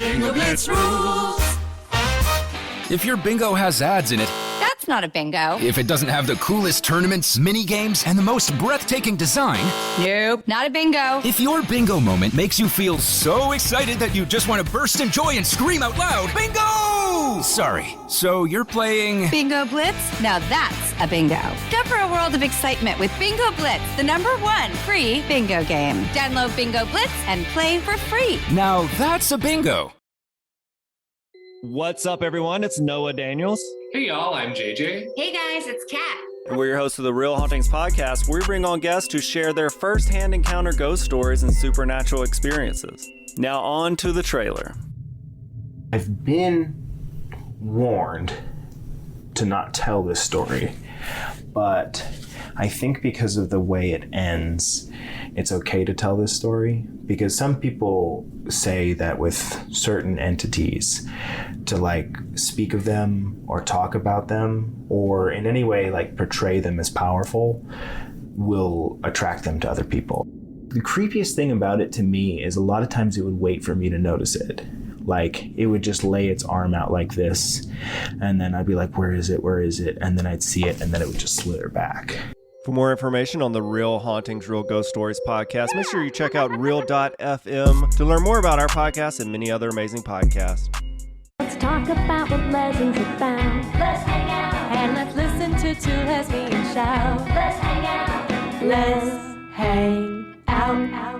Bingo Blitz rules. If your bingo has ads in it, That's not a bingo. if it doesn't have the coolest tournaments, mini games, and the most breathtaking design, Nope, not a bingo. if your bingo moment makes you feel so excited that you just want to burst in joy and scream out loud, bingo! Sorry, so you're playing... Bingo Blitz? Now that's a bingo. Go for a world of excitement with Bingo Blitz, the #1 free bingo game. Download Bingo Blitz and play for free. Now that's a bingo. What's up, everyone? It's Noah Daniels. Hey y'all, I'm JJ. Hey guys, it's Kat. And we're your hosts of the Real Hauntings podcast, where we bring on guests who share their first-hand encounter ghost stories and supernatural experiences. Now on to the trailer. I've been warned to not tell this story, but I think because of the way it ends, it's okay to tell this story, because some people say that with certain entities, to like speak of them or talk about them or in any way like portray them as powerful will attract them to other people. The creepiest thing about it to me is a lot of times it would wait for me to notice it. Like it would just lay its arm out like this, and then I'd be like, where is it? Where is it? And then I'd see it, and then it would just slither back. For more information on the Real Hauntings, Real Ghost Stories podcast, make sure you check out real.fm to learn more about our podcast and many other amazing podcasts. Let's talk about what lesbians have found. Let's hang out. And let's listen to two lesbians shout. Let's hang out. Let's hang out.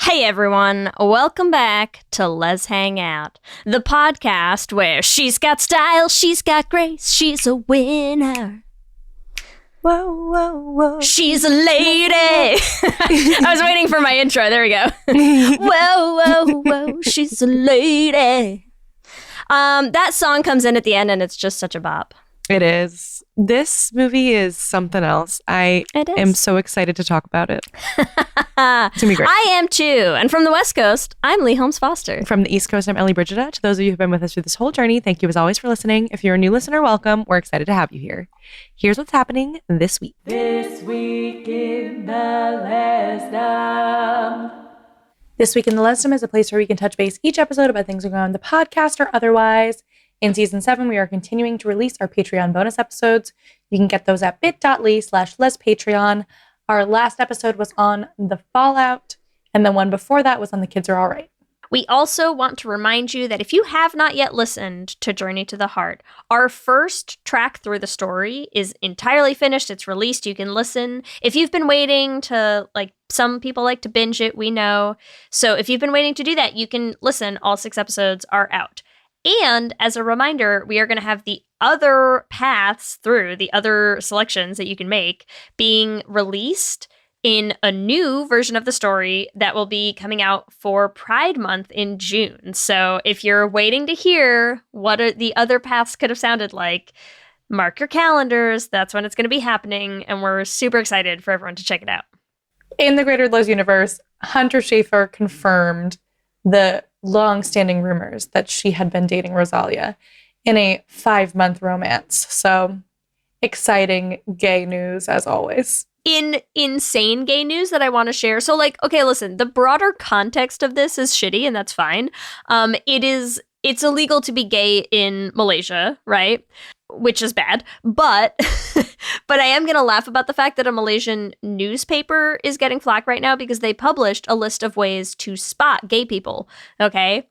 Hey everyone, welcome back to Lez Hang Out, the podcast where she's got style, she's got grace, she's a winner. Whoa, whoa, whoa. She's a lady. I was waiting for my intro. There we go. Whoa, whoa, whoa. She's a lady. That song comes in at the end and it's just such a bop. It is. This movie is something else. I am so excited to talk about it. It's going to be great. I am too. And from the West Coast, I'm Leigh Holmes Foster. From the East Coast, I'm Ellie Brigida. To those of you who've been with us through this whole journey, thank you as always for listening. If you're a new listener, welcome. We're excited to have you here. Here's what's happening this week. This week in the Lesdom. This week in the Lesdom is a place where we can touch base each episode about things going on in the podcast or otherwise. In season 7, we are continuing to release our Patreon bonus episodes. You can get those at bit.ly/lespatreon. Our last episode was on the Fallout, and the one before that was on The Kids Are All Right. We also want to remind you that if you have not yet listened to Journey to the Heart, our first track through the story is entirely finished. It's released. You can listen. If you've been waiting to, like, some people like to binge it, we know. So if you've been waiting to do that, you can listen. All 6 episodes are out. And as a reminder, we are going to have the other paths through, the other selections that you can make, being released in a new version of the story that will be coming out for Pride Month in June. So if you're waiting to hear what the other paths could have sounded like, mark your calendars. That's when it's going to be happening. And we're super excited for everyone to check it out. In the Greater Lez universe, Hunter Schafer confirmed the long-standing rumors that she had been dating Rosalia in a 5-month romance. So exciting gay news as always. In insane gay news that I want to share. So, like, okay, listen, the broader context of this is shitty, and that's fine. It's illegal to be gay in Malaysia, right? Which is bad. But but I am going to laugh about the fact that a Malaysian newspaper is getting flack right now because they published a list of ways to spot gay people, okay?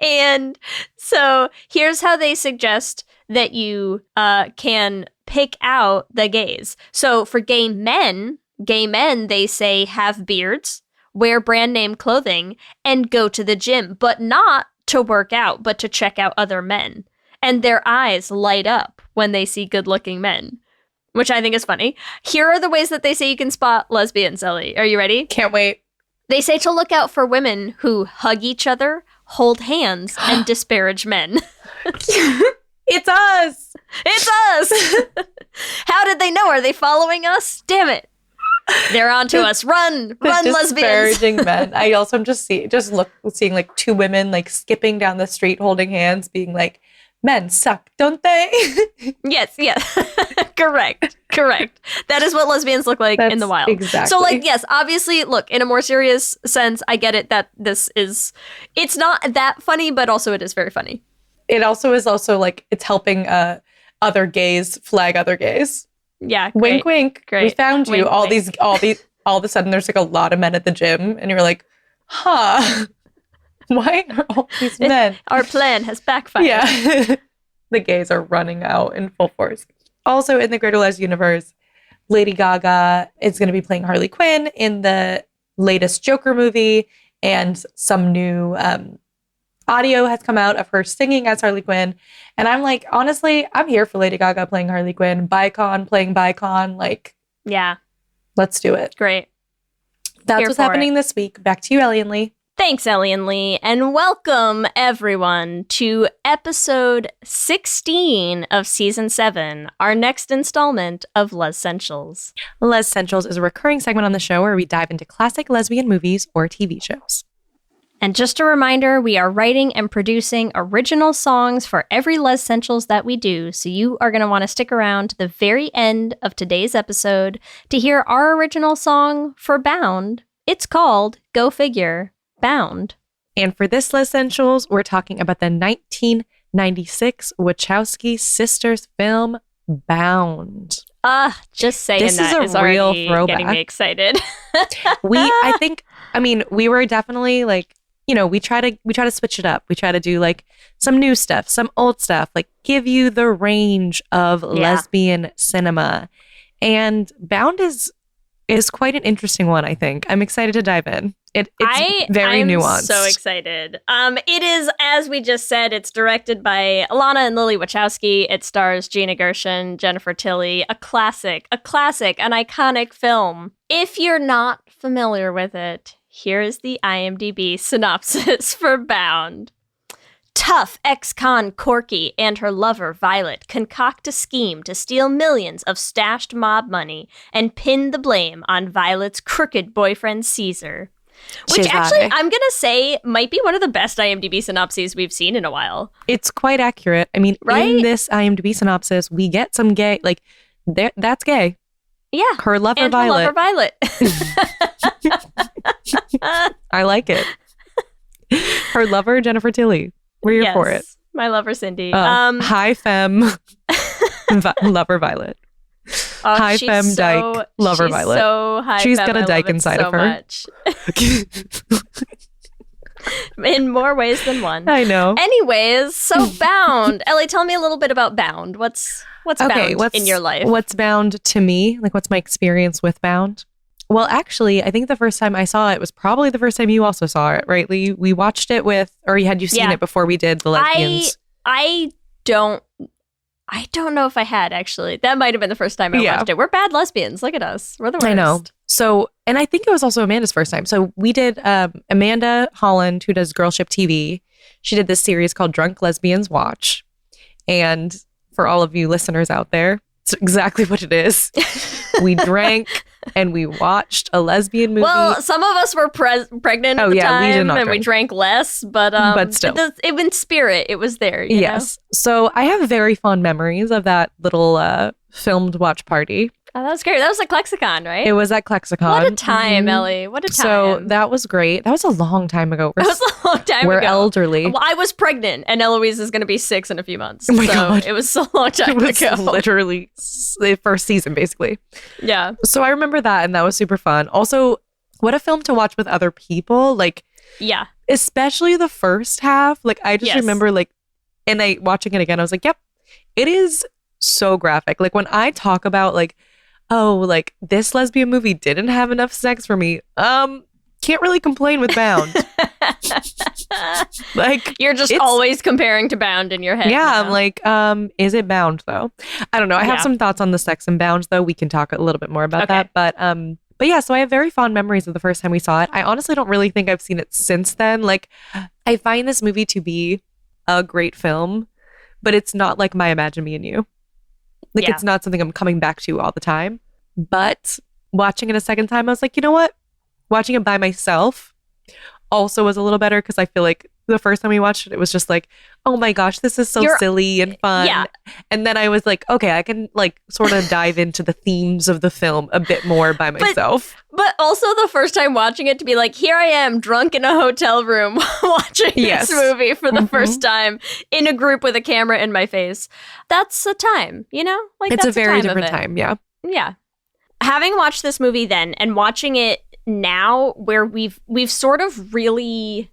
And so here's how they suggest that you can pick out the gays. So for gay men, they say have beards, wear brand name clothing, and go to the gym, but not to work out, but to check out other men. And their eyes light up when they see good-looking men, which I think is funny. Here are the ways that they say you can spot lesbians, Ellie. Are you ready? Can't wait. They say to look out for women who hug each other, hold hands, and disparage men. It's us! It's us! How did they know? Are they following us? Damn it. They're onto us. Run, lesbians. Disparaging men. I also am seeing like 2 women like skipping down the street holding hands, being like, men suck, don't they? Yes. Correct. That is what lesbians look like in the wild. Exactly. So, like, yes, obviously, look, in a more serious sense, I get it that it's not that funny, but also it is very funny. It also is like, it's helping other gays flag other gays. Yeah. Wink, wink. Great. We found you. Wink, All of a sudden, there's like a lot of men at the gym, and you're like, huh? Why are all these men? Our plan has backfired. Yeah. The gays are running out in full force. Also, in the Greater Les universe, Lady Gaga is going to be playing Harley Quinn in the latest Joker movie, and some new audio has come out of her singing as Harley Quinn. And I'm like, honestly, I'm here for Lady Gaga playing Harley Quinn, Bicon playing Bicon. Like, yeah, let's do it. Great. That's Here what's for happening this week. Back to you, Ellie and Leigh. Thanks, Ellie and Leigh, and welcome everyone to episode 16 of season 7, our next installment of Lez-ssentials. Lez-ssentials is a recurring segment on the show where we dive into classic lesbian movies or TV shows. And just a reminder, we are writing and producing original songs for every Lez-ssentials that we do, so you are going to want to stick around to the very end of today's episode to hear our original song for Bound. It's called, go figure, Bound. And for this Lez-ssentials, we're talking about the 1996 Wachowski Sisters film, Bound. Just saying this that is a real already throwback. Getting me excited. We were definitely like, you know, we try to switch it up. We try to do like some new stuff, some old stuff, like give you the range of lesbian cinema. And Bound is quite an interesting one, I think. I'm excited to dive in. It's very nuanced. I'm so excited. It is, as we just said, it's directed by Alana and Lily Wachowski. It stars Gina Gershon, Jennifer Tilly, a classic, an iconic film. If you're not familiar with it, here is the IMDb synopsis for Bound. Tough ex-con Corky and her lover Violet concoct a scheme to steal millions of stashed mob money and pin the blame on Violet's crooked boyfriend Caesar. Which actually, I'm going to say, might be one of the best IMDb synopses we've seen in a while. It's quite accurate. I mean, right? In this IMDb synopsis, we get some gay, like, that's gay. Yeah. Her lover and Violet. Her lover Violet. I like it. Her lover, Jennifer Tilly. We're here for it. My lover, Cindy. Hi, femme. Lover Violet. High femme so, dyke, lover she's Violet. So high she's femme, got a dyke inside so of her. Much. In more ways than one. I know. Anyways, so Bound. Ellie, tell me a little bit about Bound. What's Bound in your life? What's Bound to me? Like, what's my experience with Bound? Well, actually, I think the first time I saw it was probably the first time you also saw it, right, Leigh? We watched it with, or had you seen it before we did the lesbians? I don't know if I had, actually. That might have been the first time I watched it. We're bad lesbians. Look at us. We're the worst. I know. So, and I think it was also Amanda's first time. So we did Amanda Holland, who does Girl Ship TV. She did this series called Drunk Lesbians Watch. And for all of you listeners out there, it's exactly what it is. We drank and we watched a lesbian movie. Well, some of us were pregnant at the time, we did not and we drank less, but still. It in spirit, it was there. You know? So I have very fond memories of that little filmed watch party. Oh, that was great. That was at Lexicon, right? It was at Lexicon. What a time, Ellie. What a time. So that was great. That was a long time ago. That was a long time ago. We're elderly. Well, I was pregnant, and Eloise is going to be 6 in a few months. Oh my God. It was a long time ago. It was literally the first season, basically. Yeah. So I remember that, and that was super fun. Also, what a film to watch with other people. Like, yeah. Especially the first half. Like, I just remember, like, and watching it again, I was like, yep, it is so graphic. Like, when I talk about, like, oh, like, this lesbian movie didn't have enough sex for me, can't really complain with Bound. Like, you're just always comparing to Bound in your head. Yeah, I'm like, is it Bound though? I don't know. I have some thoughts on the sex in Bound though. We can talk a little bit more about that. But yeah, so I have very fond memories of the first time we saw it. I honestly don't really think I've seen it since then. Like, I find this movie to be a great film, but it's not like My Imagine Me and You. Like, it's not something I'm coming back to all the time. But watching it a second time, I was like, you know what? Watching it by myself also was a little better because I feel like the first time we watched it, it was just like, oh my gosh, this is so silly and fun. Yeah. And then I was like, okay, I can like sort of dive into the themes of the film a bit more by myself. But also the first time watching it to be like, here I am drunk in a hotel room watching this movie for the first time in a group with a camera in my face. That's a time, you know? Like it's that's a very different time. Yeah. Yeah. Having watched this movie then and watching it now where we've sort of really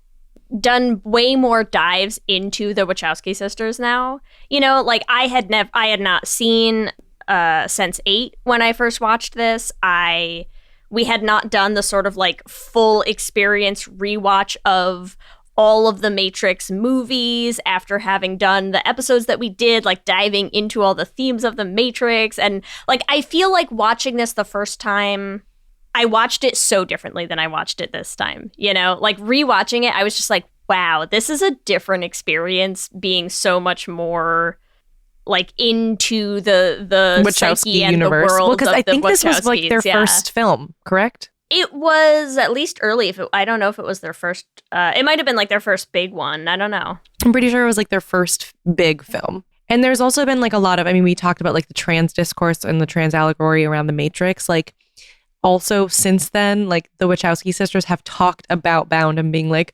done way more dives into the Wachowski sisters now. You know, like I had not seen Sense8 when I first watched this. We had not done the sort of like full experience rewatch of all of the Matrix movies after having done the episodes that we did, like diving into all the themes of the Matrix. And like, I feel like watching this the first time, I watched it so differently than I watched it this time, you know, like rewatching it. I was just like, wow, this is a different experience being so much more like into the Wachowski psyche and universe. The world because I think this was like their first film, correct? It was at least early. I don't know if it was their first. It might have been like their first big one. I don't know. I'm pretty sure it was like their first big film. And there's also been like a lot of, I mean, we talked about like the trans discourse and the trans allegory around the Matrix. Like also since then, like the Wachowski sisters have talked about Bound and being like,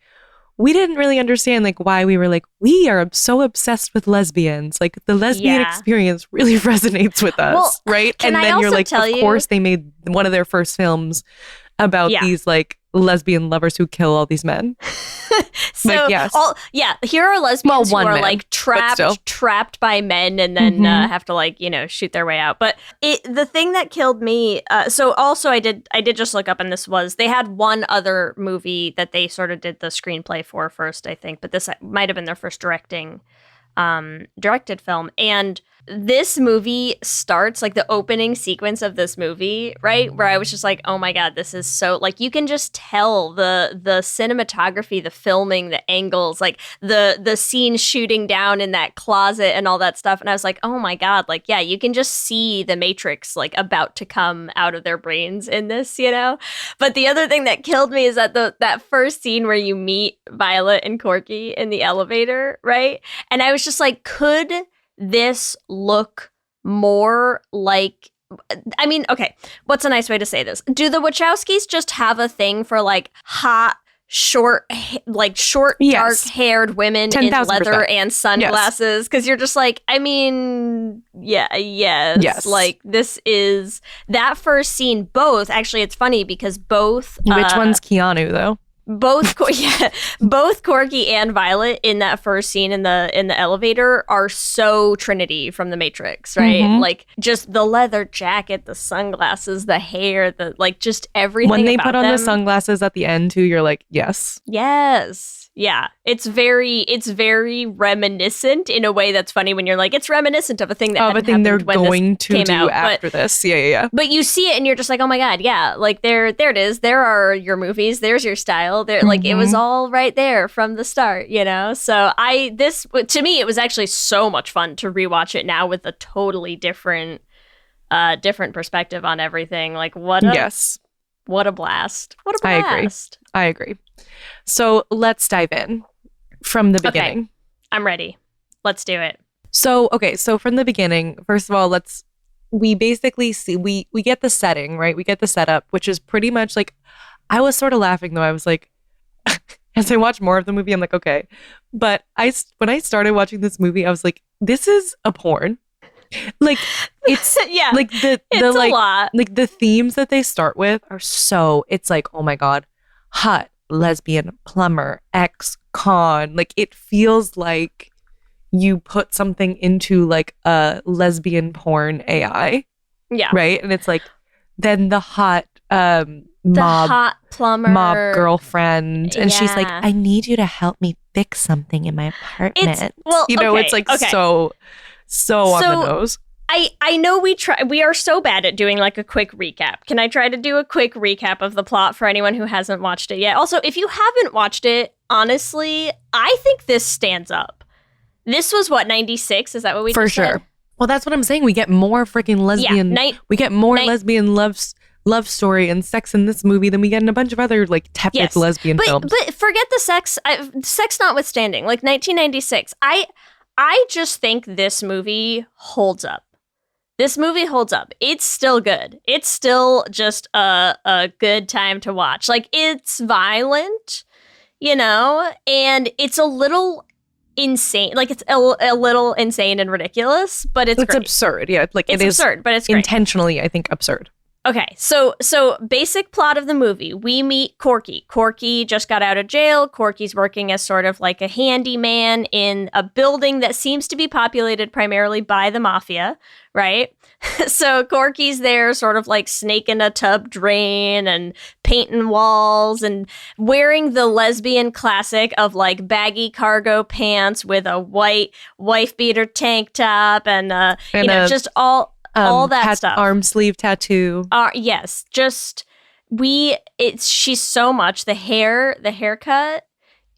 we didn't really understand like why we were like, we are so obsessed with lesbians. Like the lesbian experience really resonates with us, right? And then you're like, of course they made one of their first films about these like lesbian lovers who kill all these men. So like, yes. Here are lesbians who are like trapped by men and then have to like, you know, shoot their way out. But the thing that killed me, so also I did just look up, and this was, they had one other movie that they sort of did the screenplay for first, I think, but this might have been their first directed film. And this movie starts, like the opening sequence of this movie, right? Where I was just like, oh my God, this is so, like, you can just tell the cinematography, the filming, the angles, like the scene shooting down in that closet and all that stuff. And I was like, oh my God, like, yeah, you can just see the Matrix like about to come out of their brains in this, you know? But the other thing that killed me is that that first scene where you meet Violet and Corky in the elevator, right? And I was just like, could this look more like, I mean, okay, what's a nice way to say this? Do the Wachowskis just have a thing for like hot, short, dark-haired women in leather and sunglasses? Because you're just like, I mean, yes. Like, this is, that first scene, both, actually, it's funny because both... Which one's Keanu, though? Both Corky and Violet in that first scene in the elevator are so Trinity from the Matrix, right? Like just the leather jacket, the sunglasses, the hair, the like just everything. When they about put on them. the sunglasses at the end too, you're like, yes. Yeah, it's very reminiscent in a way that's funny when you're like, it's reminiscent of a thing that happened they're when going this to came do out. after this. Yeah. But you see it and you're just like, oh my God, yeah, like there it is. There are your movies. There's your style. There, like it was all right there from the start, you know. So to me, it was actually so much fun to rewatch it now with a totally different perspective on everything. Like what a blast! What a blast! I agree. So let's dive in from the beginning. Okay. I'm ready. Let's do it. So from the beginning, first of all, we basically see, we get the setting, right? We get the setup, which is pretty much like, I was sort of laughing though. I was like, as I watch more of the movie, I'm like, okay. But when I started watching this movie, I was like, this is a porn. Like it's like it's a lot. Like the themes that they start with are so, it's like, oh my God, hot, lesbian, plumber, ex-con. Like it feels like you put something into like a lesbian porn AI. Yeah. Right? And it's like, then the hot hot plumber mob girlfriend, and she's like, I need you to help me fix something in my apartment. It's like so on the nose. I know we are so bad at doing like a quick recap. Can I try to do a quick recap of the plot for anyone who hasn't watched it yet? Also, if you haven't watched it, honestly, I think this stands up. This was what, 96? Is that what we just said? Well, that's what I'm saying. We get more freaking lesbian. We get more lesbian love story and sex in this movie than we get in a bunch of other like tepid lesbian films. But forget the sex. Sex notwithstanding, like 1996, I just think this movie holds up. This movie holds up. It's still good. It's still just a good time to watch. Like, it's violent, you know, and it's a little insane. Like, it's a little insane and ridiculous, but it's great. Absurd. Yeah, like it's absurd, but it's great. Intentionally, I think, absurd. Okay, so basic plot of the movie. We meet Corky. Corky just got out of jail. Corky's working as sort of like a handyman in a building that seems to be populated primarily by the mafia, right? So Corky's there sort of like snaking a tub drain and painting walls and wearing the lesbian classic of like baggy cargo pants with a white wife beater tank top and just all that stuff. Arm sleeve tattoo. Yes, just she's so much. The haircut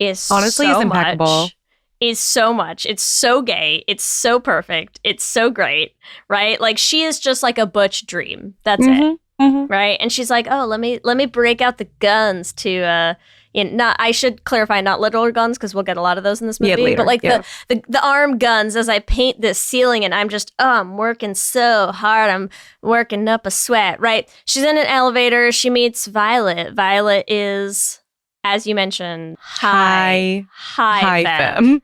is honestly so is impeccable. Much, is so much. It's so gay. It's so perfect. It's so great, right? Like, she is just like a butch dream. That's it, right? And she's like, oh, let me break out the guns to I should clarify, not literal guns, because we'll get a lot of those in this movie. Later, but like the arm guns as I paint this ceiling, and I'm just, I'm working so hard. I'm working up a sweat, right? She's in an elevator. She meets Violet. Violet is, as you mentioned, high femme.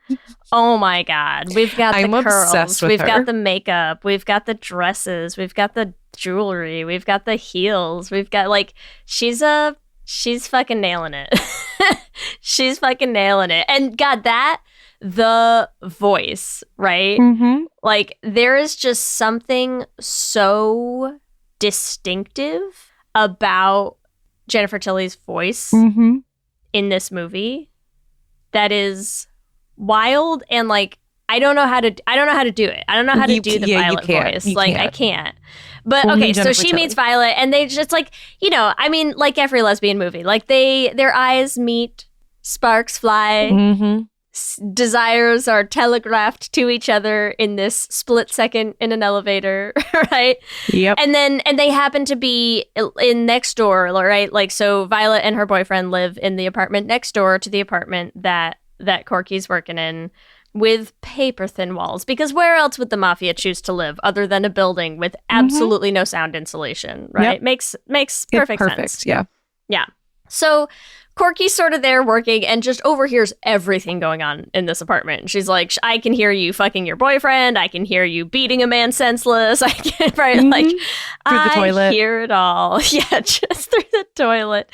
Oh my God. We've got the curls. We've got the makeup. We've got the dresses. We've got the jewelry. We've got the heels. We've got like, she's fucking nailing it. She's fucking nailing it. And God, the voice, right? Mm-hmm. Like, there is just something so distinctive about Jennifer Tilly's voice in this movie that is wild, and like, I don't know how to do it. I don't know how to do the Violet voice. Like, I can't. But Only okay, Jennifer so she Tilly. meets Violet, and they just like, you know, I mean, like every lesbian movie, like their eyes meet, sparks fly, desires are telegraphed to each other in this split second in an elevator, right? Yep. And they happen to be in next door, right? Like, so Violet and her boyfriend live in the apartment next door to the apartment that Corky's working in, with paper-thin walls, because where else would the mafia choose to live other than a building with absolutely no sound insulation, right? Yep. Makes perfect sense. Yeah. Yeah. So Corky's sort of there working and just overhears everything going on in this apartment. And she's like, I can hear you fucking your boyfriend. I can hear you beating a man senseless. I can, right? Like, through the toilet. I hear it all. Yeah, just through the toilet.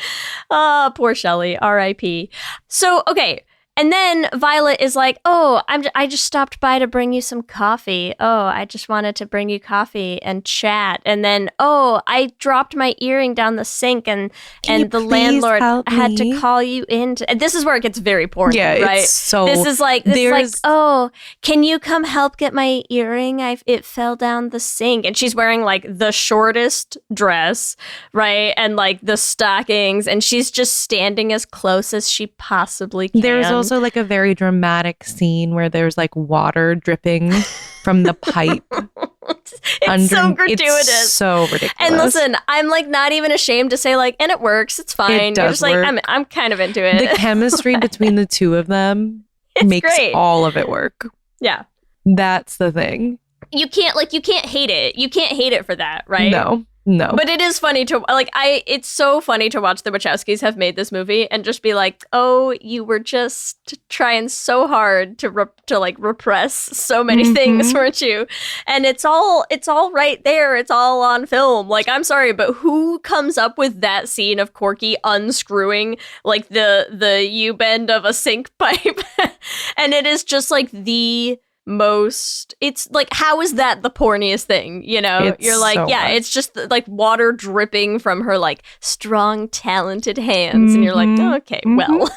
Oh, poor Shelley. R.I.P. So, okay. And then Violet is like, oh, I just stopped by to bring you some coffee. Oh, I just wanted to bring you coffee and chat. And then, oh, I dropped my earring down the sink and the landlord had to call you in. And this is where it gets very porny, right? It's so... This is like, oh, can you come help get my earring? It fell down the sink. And she's wearing like the shortest dress, right? And like the stockings. And she's just standing as close as she possibly can. There's also like a very dramatic scene where there's like water dripping from the pipe. It's so gratuitous. It's so ridiculous. And listen, I'm like not even ashamed to say like, and it works. It's fine. It does You're just work. like, I'm kind of into it. The chemistry between the two of them makes great. all of it work. Yeah. That's the thing. You can't hate it. You can't hate it for that, right? No. But it is funny to like, it's so funny to watch the Wachowskis have made this movie and just be like, oh, you were just trying so hard to repress so many things, weren't you? And it's all right there. It's all on film. Like, I'm sorry, but who comes up with that scene of Corky unscrewing like the U-bend of a sink pipe? And it is just like it's like, how is that the porniest thing, you know? You're like, so yeah, much. It's just like water dripping from her like strong, talented hands. And you're like, oh, okay, well.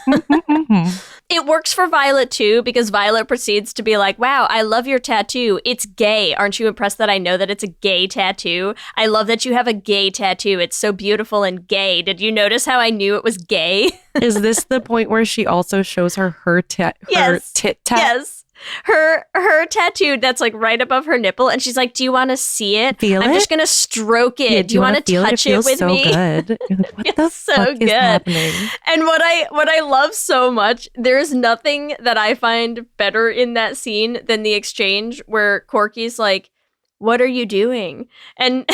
It works for Violet too, because Violet proceeds to be like, wow, I love your tattoo. It's gay. Aren't you impressed that I know that it's a gay tattoo? I love that you have a gay tattoo. It's so beautiful and gay. Did you notice how I knew it was gay? Is this the point where she also shows her tit tat? Yes. her tattoo that's like right above her nipple, and she's like, "Do you want to see it? Feel I'm it? just gonna stroke it. Yeah, do you want to touch it with so me?" Good. You're like, what the Feels so fuck is good. happening? And what I love so much, there's nothing that I find better in that scene than the exchange where Corky's like, "What are you doing?" And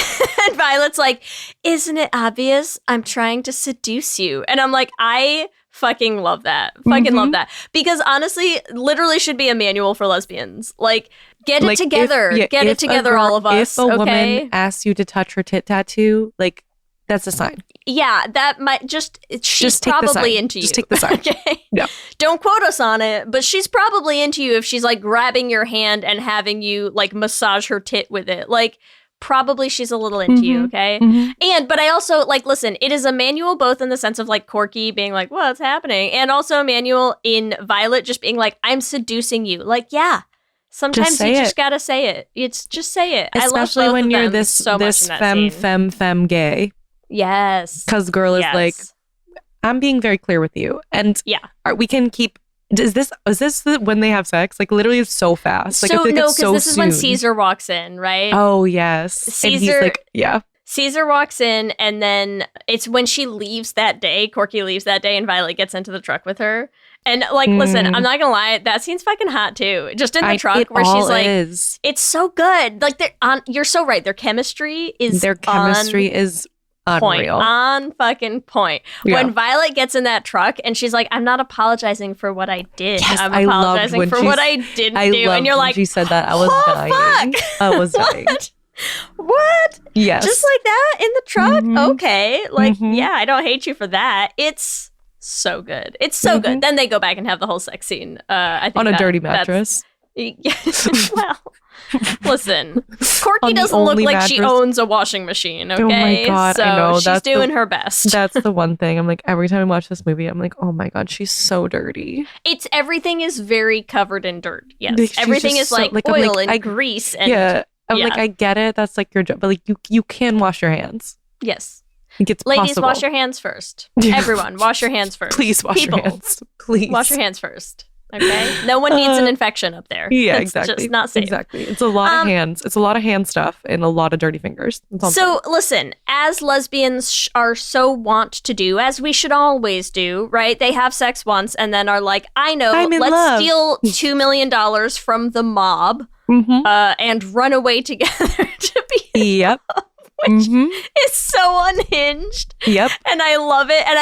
Violet's like, "Isn't it obvious? I'm trying to seduce you." And I'm like, I fucking love that. Fucking love that. Because honestly, literally should be a manual for lesbians. Like, get it together. Get it together, all of us. If a okay? woman asks you to touch her tit tattoo, like, that's a sign. Yeah, that might she's take the probably sign. into you. Just take the sign. Okay. Yeah. Don't quote us on it, but she's probably into you if she's like grabbing your hand and having you like massage her tit with it. Like, probably she's a little into you, okay? But I also like, listen, it is a manual both in the sense of like Corky being like, "What's happening?" and also a manual in Violet just being like, "I'm seducing you." Like, yeah. Sometimes you just gotta say it. It's just say it. Especially I love both when of you're them this so much in that scene. femme gay. Yes. Because girl is like, I'm being very clear with you. And we can keep. Is this when they have sex? Like, literally, it's so fast. Like, So I feel like no, it's because so this is soon. when Caesar walks in, right? Oh yes, Caesar. And he's like, yeah. Caesar walks in, and then it's when she leaves that day. Corky leaves that day, and Violet gets into the truck with her. And like, listen, I'm not gonna lie, that scene's fucking hot too. Just in the truck where she's like, it's so good. Like, you're so right. Their chemistry is unreal. On fucking point. Yeah. When Violet gets in that truck and she's like, "I'm not apologizing for what I did. Yes, I'm I loved apologizing when for what I didn't do." And you're like, she said that. I was dying. Fuck. I was dying. What? Yes. Just like that in the truck? Okay. Like, yeah, I don't hate you for that. It's so good. It's so good. Then they go back and have the whole sex scene. I think on a dirty mattress. Well, listen, Corky doesn't look like she owns a washing machine, okay? Oh my God, so I know. She's doing her best. That's the one thing. I'm like, every time I watch this movie, I'm like, oh my God, she's so dirty. Everything is very covered in dirt. Yes. Like, everything is like oil and I, grease. And yeah. I'm like, I get it. That's like your job. But like, you can wash your hands. Yes. It's Ladies, possible. wash your hands first. Everyone, wash your hands first. Please wash your hands. Please. Wash your hands first. Okay? No one needs an infection up there. Yeah, it's exactly. just not safe. Exactly. It's a lot of hands. It's a lot of hand stuff and a lot of dirty fingers. So listen, as lesbians are so wont to do, as we should always do, right? They have sex once and then are like, I know, let's steal $2 million from the mob and run away together to be which is so unhinged. Yep. And I love it. And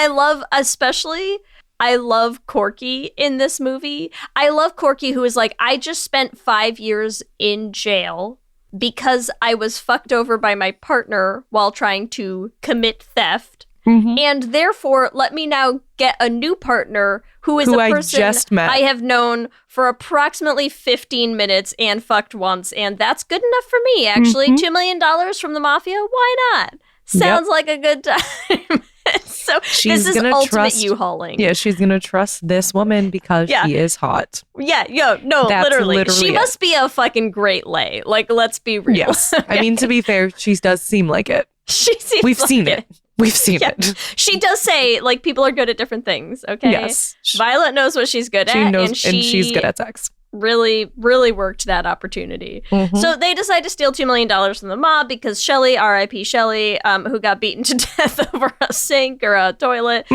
I love Corky in this movie. I love Corky, who is like, I just spent 5 years in jail because I was fucked over by my partner while trying to commit theft. And therefore, let me now get a new partner who is a person I just met. I have known for approximately 15 minutes and fucked once. And that's good enough for me, actually. $2 million from the mafia? Why not? Sounds like a good time. So this is ultimate U-hauling. Yeah, she's going to trust this woman because she is hot. Yeah, literally. She must be a fucking great Leigh. Like, let's be real. Yes. I mean, to be fair, she does seem like it. We've seen it. We've seen it. She does say, like, people are good at different things, okay? Yes. Violet knows what she's good at. And she's good at sex. Really, really worked that opportunity. So they decide to steal $2 million from the mob because Shelley, R.I.P. Shelley, who got beaten to death over a sink or a toilet.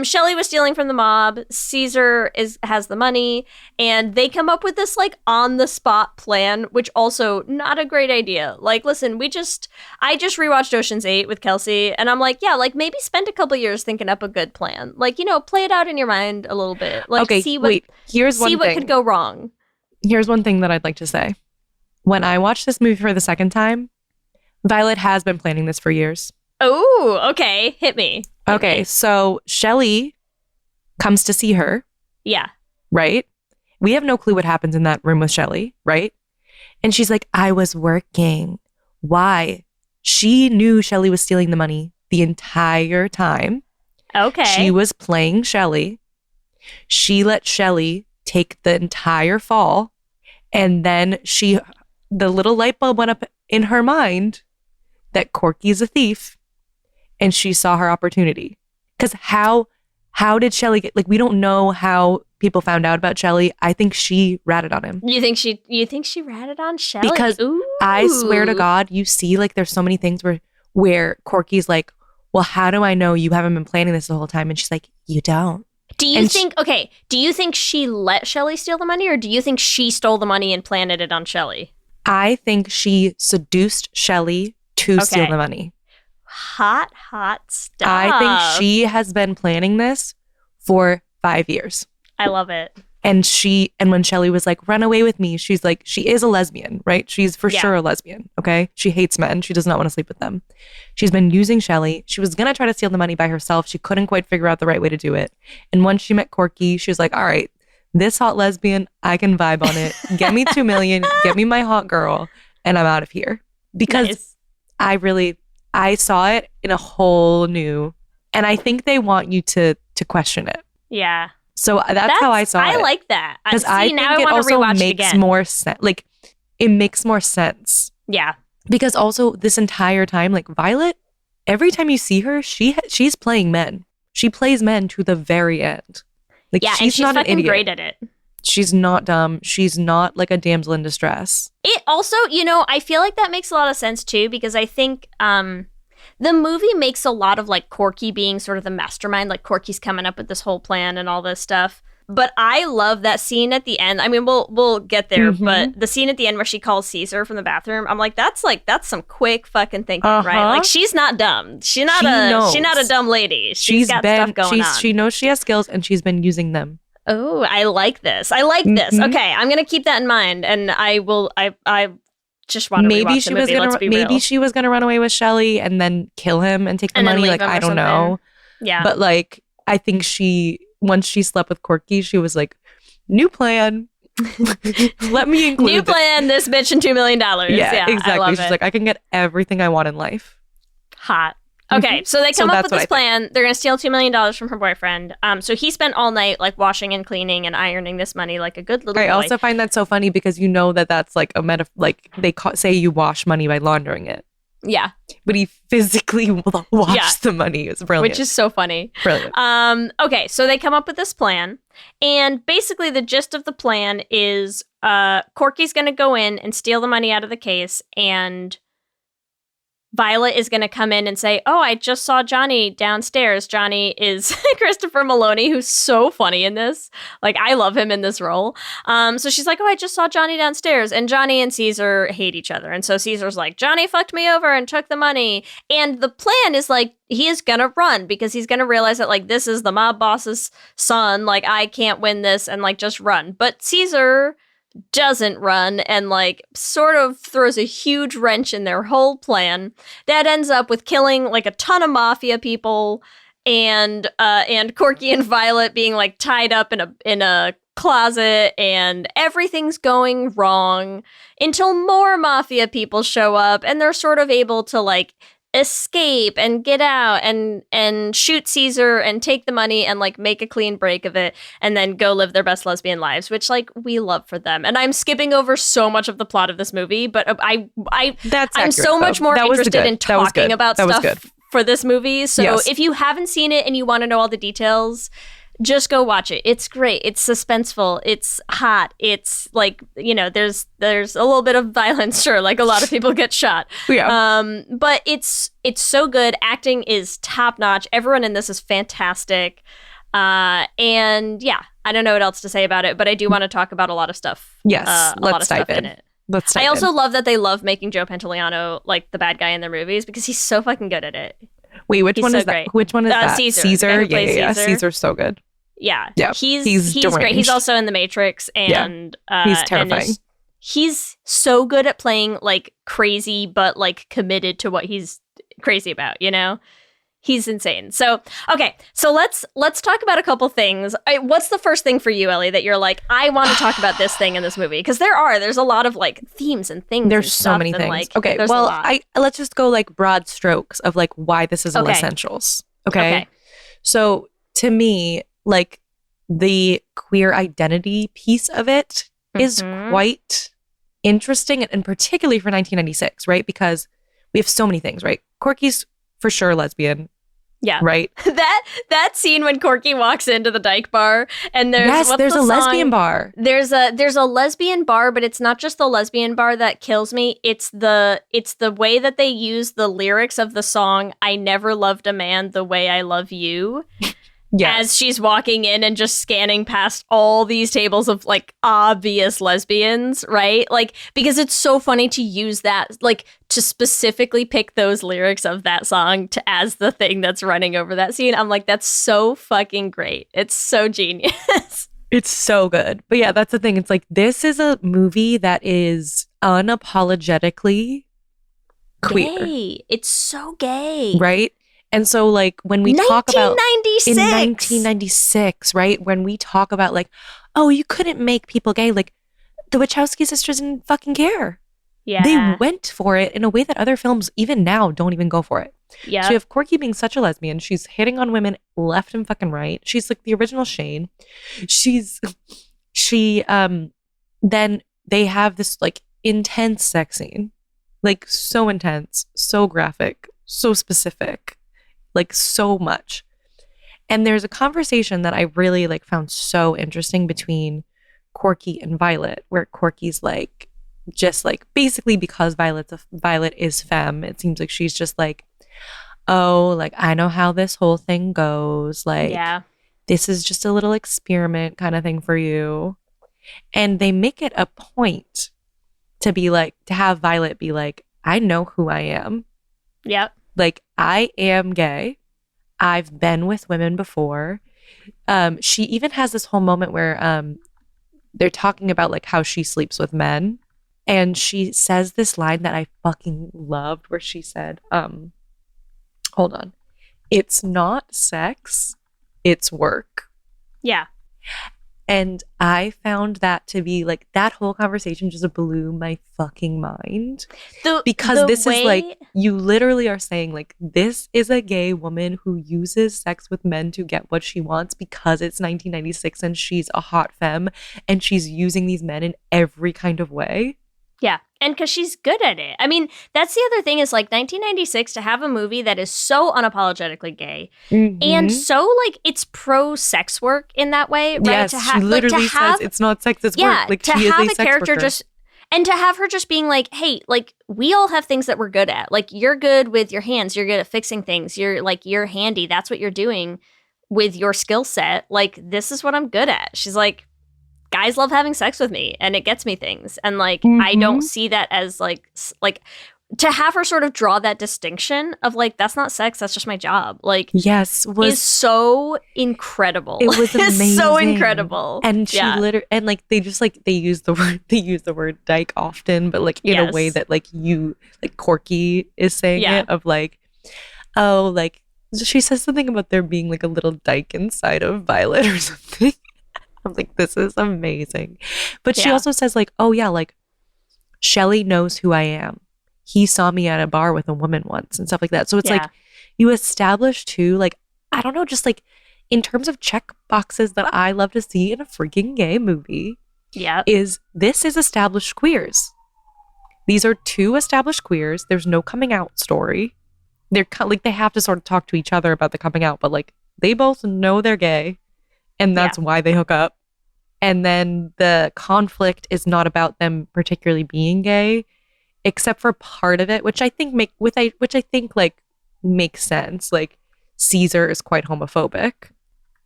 Shelley was stealing from the mob. Caesar has the money. And they come up with this, like, on-the-spot plan, which also not a great idea. Like, listen, I just rewatched Ocean's 8 with Kelsey, and I'm like, yeah, like, maybe spend a couple years thinking up a good plan. Like, play it out in your mind a little bit. Like, see what could go wrong. Here's one thing that I'd like to say. When I watched this movie for the second time, Violet has been planning this for years. Oh, okay. Hit me. So Shelley comes to see her. Yeah. Right? We have no clue what happens in that room with Shelley, right? And she's like, I was working. Why? She knew Shelley was stealing the money the entire time. Okay. She was playing Shelley. She let Shelley take the entire fall. And then the little light bulb went up in her mind that Corky's a thief, and she saw her opportunity. Because how how did Shelley get, like, we don't know how people found out about Shelley. I think she ratted on him. You think she ratted on Shelley? Because I swear to God, you see, like, there's so many things where Corky's like, well, how do I know you haven't been planning this the whole time? And she's like, you don't. Do you think she let Shelley steal the money, or do you think she stole the money and planted it on Shelley? I think she seduced Shelley to steal the money. Hot stuff. I think she has been planning this for 5 years. I love it. And when Shelley was like, run away with me, she's like, she is a lesbian, right? She's for sure a lesbian, okay? She hates men. She does not want to sleep with them. She's been using Shelley. She was going to try to steal the money by herself. She couldn't quite figure out the right way to do it. And once she met Corky, she was like, all right, this hot lesbian, I can vibe on it. Get me $2 million, get me my hot girl, and I'm out of here. Because I saw it in a whole new, and I think they want you to question it. Yeah. So that's how I saw it. I like that. Because I think now it I also rewatch makes it again. more sense. Like, it makes more sense. Yeah. Because also this entire time, like, Violet, every time you see her, she's playing men. She plays men to the very end. Like, yeah, she's not fucking an idiot. great at it. She's not dumb. She's not like a damsel in distress. It also, I feel like that makes a lot of sense too, because I think the movie makes a lot of like Corky being sort of the mastermind, like Corky's coming up with this whole plan and all this stuff. But I love that scene at the end. I mean, we'll get there, but the scene at the end where she calls Caesar from the bathroom, I'm like, that's some quick fucking thinking, right? Like, she's not dumb. She's not a dumb lady. She's got stuff going on. She knows she has skills, and she's been using them. Oh, I like this. This. Okay, I'm gonna keep that in mind, and I will. I just want to rewatch the movie. Let's be real. Maybe she was gonna run away with Shelley and then kill him and take the money. Like, I don't know. Yeah, but like, I think once she slept with Corky, she was like, new plan. Let me include new plan. This bitch and $2 million. Yeah, exactly. I love She's like, I can get everything I want in life. Hot. Okay, so they come up with this plan. They're going to steal $2 million from her boyfriend. So he spent all night like washing and cleaning and ironing this money like a good little boy. I also find that so funny because you know that's like a like they say you wash money by laundering it. Yeah. But he physically washed the money. It's brilliant. Which is so funny. Brilliant. Okay, so they come up with this plan. And basically the gist of the plan is Corky's going to go in and steal the money out of the case, and Violet is going to come in and say, oh, I just saw Johnny downstairs. Johnny is Christopher Maloney, who's so funny in this. Like, I love him in this role. So she's like, oh, I just saw Johnny downstairs. And Johnny and Caesar hate each other. And so Caesar's like, Johnny fucked me over and took the money. And the plan is like, he is going to run because he's going to realize that, like, this is the mob boss's son. Like, I can't win this, and, like, just run. But Caesar doesn't run and like sort of throws a huge wrench in their whole plan that ends up with killing like a ton of mafia people and Corky and Violet being like tied up in a closet, and everything's going wrong until more mafia people show up and they're sort of able to like escape and get out and shoot Caesar and take the money and like make a clean break of it and then go live their best lesbian lives, which like we love for them. And I'm skipping over so much of the plot of this movie, but I'm so much more interested in talking about stuff for this movie. So if you haven't seen it and you want to know all the details, just go watch it. It's great. It's suspenseful. It's hot. It's like, there's a little bit of violence, sure, like a lot of people get shot. Yeah. But it's so good. Acting is top notch. Everyone in this is fantastic. And yeah, I don't know what else to say about it, but I do want to talk about a lot of stuff. Yes, let's dive in it. I also love that they love making Joe Pantoliano like the bad guy in their movies because he's so fucking good at it. Wait, which one is that? Which one is that? Caesar. Yeah. Caesar's so good. Yeah. Yeah. He's great. He's also in The Matrix, and he's terrifying. He's so good at playing like crazy, but like committed to what he's crazy about. He's insane. So okay, so let's talk about a couple things. What's the first thing for you, Ellie, that you're like, I want to talk about this thing in this movie? Because there's a lot of like themes and things. There's so many things. Like, okay, well, let's just go like broad strokes of like why this is Lez-ssentials. Okay. So to me, like the queer identity piece of it is quite interesting, and particularly for 1996, right? Because we have so many things, right? Corky's for sure lesbian. Yeah. Right? That scene when Corky walks into the dyke bar and there's a lesbian bar. There's a lesbian bar, but it's not just the lesbian bar that kills me. It's the way that they use the lyrics of the song "I Never Loved a Man the Way I Love You." Yes. As she's walking in and just scanning past all these tables of like obvious lesbians, right? Like, because it's so funny to use that, like to specifically pick those lyrics of that song as the thing that's running over that scene. I'm like, that's so fucking great. It's so genius. It's so good. But yeah, that's the thing. It's like, this is a movie that is unapologetically queer. Gay. It's so gay. Right? And so, like, when we talk about in 1996, 1996, right? When we talk about like, oh, you couldn't make people gay, like the Wachowski sisters didn't fucking care. Yeah, they went for it in a way that other films, even now, don't even go for it. Yeah, so you have Corky being such a lesbian. She's hitting on women left and fucking right. She's like the original Shane. Then they have this like intense sex scene, like so intense, so graphic, so specific. Like so much. And there's a conversation that I really like found so interesting between Corky and Violet, where Corky's like, just like basically because Violet is femme, it seems like she's just like, oh, like I know how this whole thing goes. Like, yeah, this is just a little experiment kind of thing for you. And they make it a point to be like, to have Violet be like, I know who I am. Yep. Like, I am gay. I've been with women before. She even has this whole moment where they're talking about like how she sleeps with men. And she says this line that I fucking loved where she said, hold on. It's not sex, it's work. Yeah. And I found that to be like, that whole conversation just blew my fucking mind. Because this is like, you literally are saying like, this is a gay woman who uses sex with men to get what she wants because it's 1996 and she's a hot femme and she's using these men in every kind of way. Yeah. And because she's good at it. I mean, that's the other thing is like 1996 to have a movie that is so unapologetically gay and so like it's pro sex work in that way, right? Yes, she literally says it's not sex, it's work. Like, to she have is a character worker. just and to have her just being like, hey, like we all have things that we're good at. Like you're good with your hands, you're good at fixing things, you're handy. That's what you're doing with your skill set. Like this is what I'm good at. She's like, guys love having sex with me and it gets me things. And like, I don't see that as like to have her sort of draw that distinction of like, that's not sex, that's just my job. Like, yes, is so incredible. It was amazing. So incredible. And she literally, and like, they just like, they use the word dyke often, but like in a way that like Corky is saying it of like, oh, like she says something about there being like a little dyke inside of Violet or something. I'm like, this is amazing. But she also says like, oh yeah, like Shelley knows who I am. He saw me at a bar with a woman once and stuff like that. So it's like you establish too, like, I don't know, just like in terms of check boxes that I love to see in a freaking gay movie. Yeah. Is established queers. These are two established queers. There's no coming out story. They're like, they have to sort of talk to each other about the coming out, but like they both know they're gay. And that's why they hook up. And then the conflict is not about them particularly being gay, except for part of it, which I think like makes sense. Like Caesar is quite homophobic,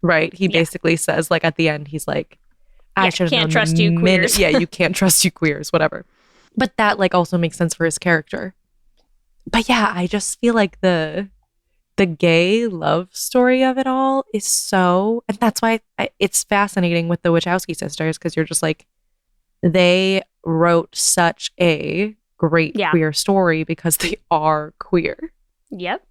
right? He basically says like at the end, he's like, I should can't trust you queers. Yeah, you can't trust you queers, whatever. But that like also makes sense for his character. But yeah, I just feel like the gay love story of it all is so, and that's why it's fascinating with the Wachowski sisters, because you're just like, they wrote such a great queer story because they are queer. Yep.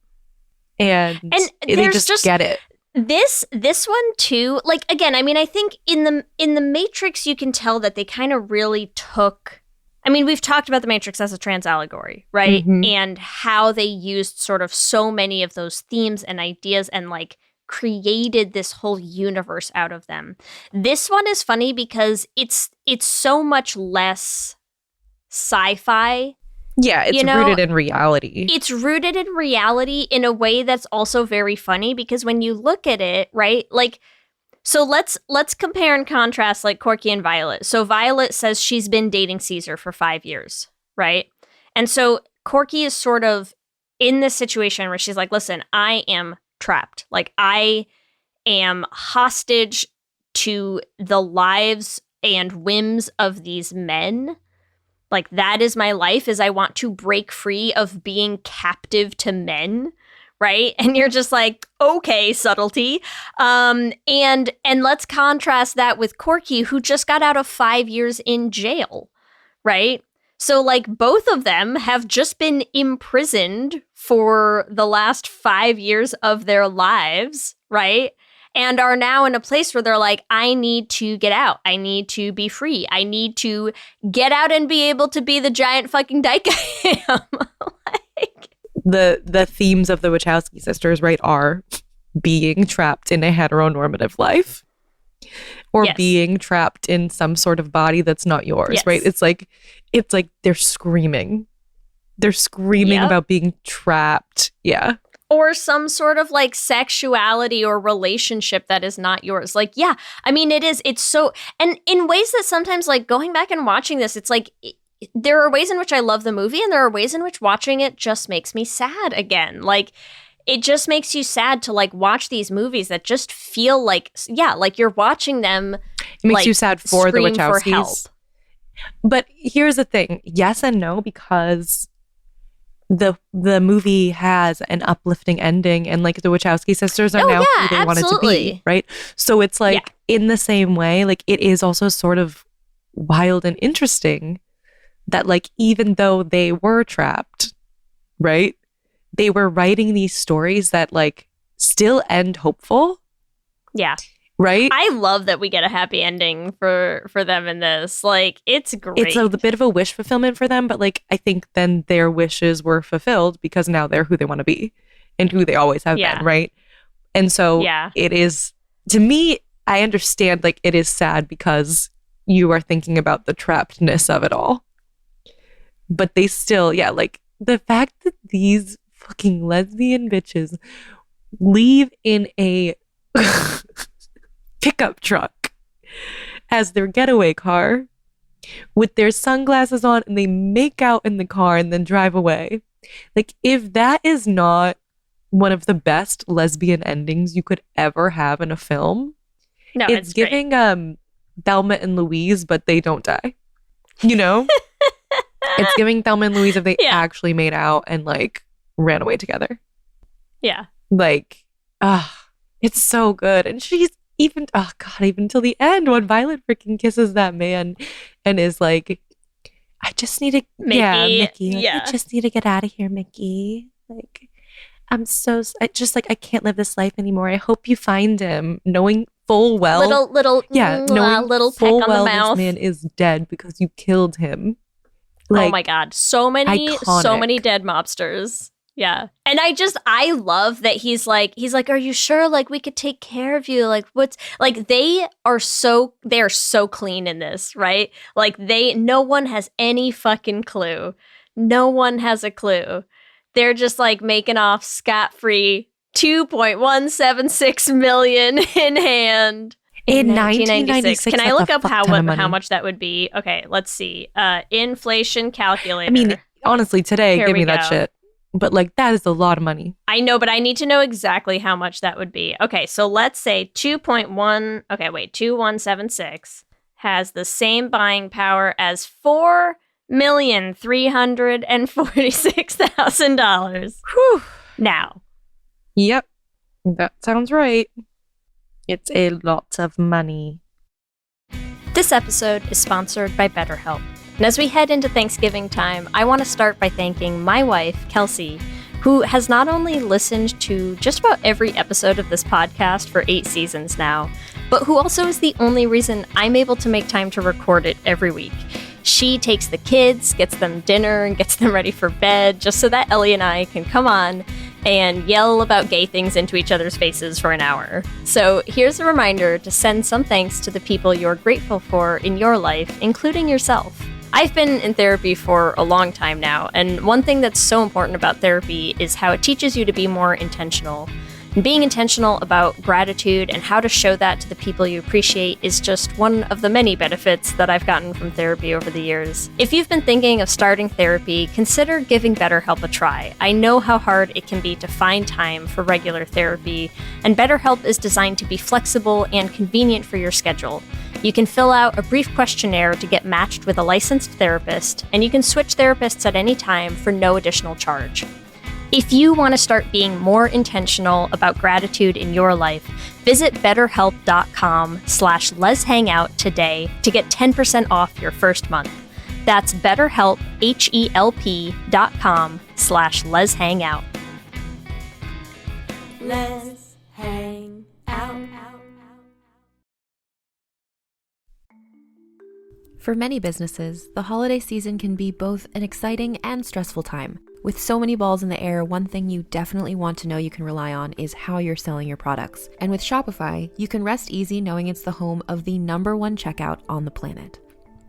And they just get it. This one too, like again, I mean, I think in the Matrix you can tell that they kind of really took, I mean, we've talked about the Matrix as a trans allegory, right? Mm-hmm. And how they used sort of so many of those themes and ideas and like created this whole universe out of them. This one is funny because it's so much less sci-fi Yeah, it's rooted in reality. It's rooted in reality in a way that's also very funny, because when you look at it, right, like, so let's compare and contrast like Corky and Violet. So Violet says she's been dating Caesar for 5 years, right? And so Corky is sort of in this situation where she's like, listen, I am trapped. Like, I am hostage to the lives and whims of these men. Like, that is my life, is I want to break free of being captive to men, right? And you're just like, okay, subtlety. And let's contrast that with Corky, who just got out of 5 years in jail, right? So, like, both of them have just been imprisoned for the last 5 years of their lives, right? And are now in a place where they're like, I need to get out. I need to be free. I need to get out and be able to be the giant fucking dyke I am. Like, the themes of the Wachowski sisters, right, are being trapped in a heteronormative life, or being trapped in some sort of body that's not yours, right? It's like they're screaming. They're screaming about being trapped. Yeah. Or some sort of like sexuality or relationship that is not yours. Like, yeah, I mean, it's so, and in ways that sometimes, like, going back and watching this, it's like, there are ways in which I love the movie, and there are ways in which watching it just makes me sad again. Like, it just makes you sad to, like, watch these movies that just feel like, yeah, like you're watching them. It makes you sad for the Wachowskis. For help. But here's the thing. Yes and no, because the movie has an uplifting ending, and like the Wachowski sisters are now who they wanted to be, right? So it's like in the same way, like it is also sort of wild and interesting that, like, even though they were trapped, right, they were writing these stories that like still end hopeful. Yeah. Right? I love that we get a happy ending for them in this. Like, it's great. It's a bit of a wish fulfillment for them, but like I think then their wishes were fulfilled because now they're who they want to be and who they always have been, right? And so it is, to me, I understand, like, it is sad because you are thinking about the trappedness of it all. But they still, like, the fact that these fucking lesbian bitches leave in a pickup truck as their getaway car with their sunglasses on, and they make out in the car and then drive away. Like, if that is not one of the best lesbian endings you could ever have in a film, it's giving Thelma and Louise, but they don't die. You know? It's giving Thelma and Louise if they actually made out and like ran away together. Yeah. Like, it's so good. And she's even till the end when Violet freaking kisses that man and is like, I just need to, Mickey. Like, I just need to get out of here, Mickey. Like, I can't live this life anymore. I hope you find him, knowing full well, knowing little full peck on well the mouth. This man is dead because you killed him. Like, oh my God, so many dead mobsters. Yeah. And I love that he's like, are you sure? Like, we could take care of you. Like, they are so clean in this, right? Like, no one has any fucking clue. No one has a clue. They're just like making off scot-free, $2.176 million in hand. In 1996. Can I look up how much that would be? Okay, let's see. Inflation calculator. I mean, honestly, today, give me that shit. But like, that is a lot of money. I know, but I need to know exactly how much that would be. Okay, so let's say 2176 has the same buying power as $4,346,000. Whew. Now. Yep, that sounds right. It's a lot of money. This episode is sponsored by BetterHelp. And as we head into Thanksgiving time, I want to start by thanking my wife, Kelsey, who has not only listened to just about every episode of this podcast for 8 seasons now, but who also is the only reason I'm able to make time to record it every week. She takes the kids, gets them dinner, and gets them ready for bed, just so that Ellie and I can come on and yell about gay things into each other's faces for an hour. So here's a reminder to send some thanks to the people you're grateful for in your life, including yourself. I've been in therapy for a long time now, and one thing that's so important about therapy is how it teaches you to be more intentional. And being intentional about gratitude and how to show that to the people you appreciate is just one of the many benefits that I've gotten from therapy over the years. If you've been thinking of starting therapy, consider giving BetterHelp a try. I know how hard it can be to find time for regular therapy, and BetterHelp is designed to be flexible and convenient for your schedule. You can fill out a brief questionnaire to get matched with a licensed therapist, and you can switch therapists at any time for no additional charge. If you want to start being more intentional about gratitude in your life, visit betterhelp.com/Lez Hang Out today to get 10% off your first month. That's BetterHelp, HELP.com/Lez Hang Out. Lez Hang Out. For many businesses, the holiday season can be both an exciting and stressful time. With so many balls in the air, one thing you definitely want to know you can rely on is how you're selling your products. And with Shopify, you can rest easy knowing it's the home of the #1 checkout on the planet.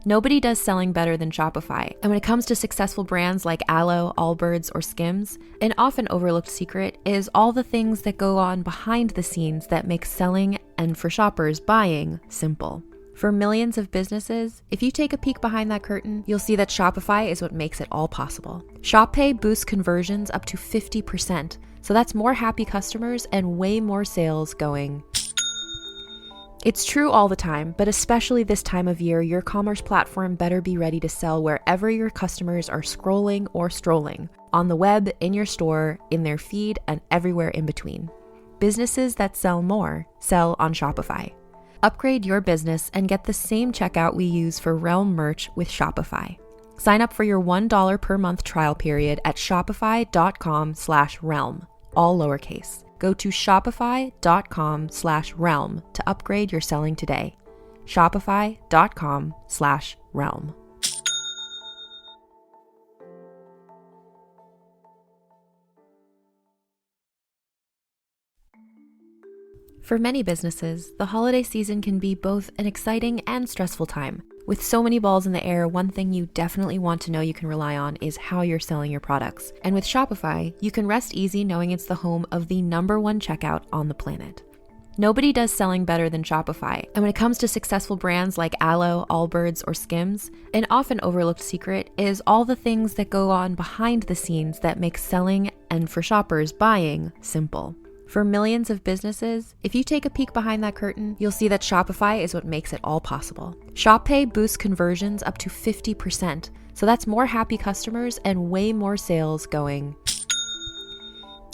Nobody does selling better than Shopify. And when it comes to successful brands like Aloe, Allbirds, or Skims, an often overlooked secret is all the things that go on behind the scenes that make selling and, for shoppers, buying simple. For millions of businesses, if you take a peek behind that curtain, you'll see that Shopify is what makes it all possible. Shop Pay boosts conversions up to 50%, so that's more happy customers and way more sales going. It's true all the time, but especially this time of year, your commerce platform better be ready to sell wherever your customers are scrolling or strolling, on the web, in your store, in their feed, and everywhere in between. Businesses that sell more sell on Shopify. Upgrade your business and get the same checkout we use for Realm merch with Shopify. Sign up for your $1 per month trial period at shopify.com/realm, all lowercase. Go to shopify.com/realm to upgrade your selling today. Shopify.com/realm. For many businesses, the holiday season can be both an exciting and stressful time. With so many balls in the air, one thing you definitely want to know you can rely on is how you're selling your products. And with Shopify, you can rest easy knowing it's the home of the #1 checkout on the planet. Nobody does selling better than Shopify. And when it comes to successful brands like Aloe, Allbirds, or Skims, an often overlooked secret is all the things that go on behind the scenes that make selling and, for shoppers, buying simple. For millions of businesses, if you take a peek behind that curtain, you'll see that Shopify is what makes it all possible. Shop Pay boosts conversions up to 50%, so that's more happy customers and way more sales going.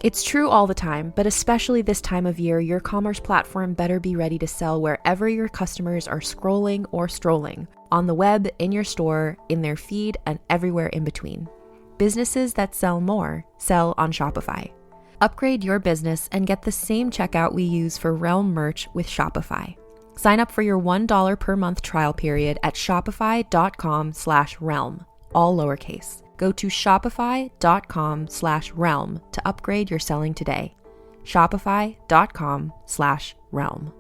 It's true all the time, but especially this time of year, your commerce platform better be ready to sell wherever your customers are scrolling or strolling, on the web, in your store, in their feed, and everywhere in between. Businesses that sell more sell on Shopify. Upgrade your business and get the same checkout we use for Realm merch with Shopify. Sign up for your $1 per month trial period at shopify.com/realm, all lowercase. Go to shopify.com/realm to upgrade your selling today. Shopify.com/realm.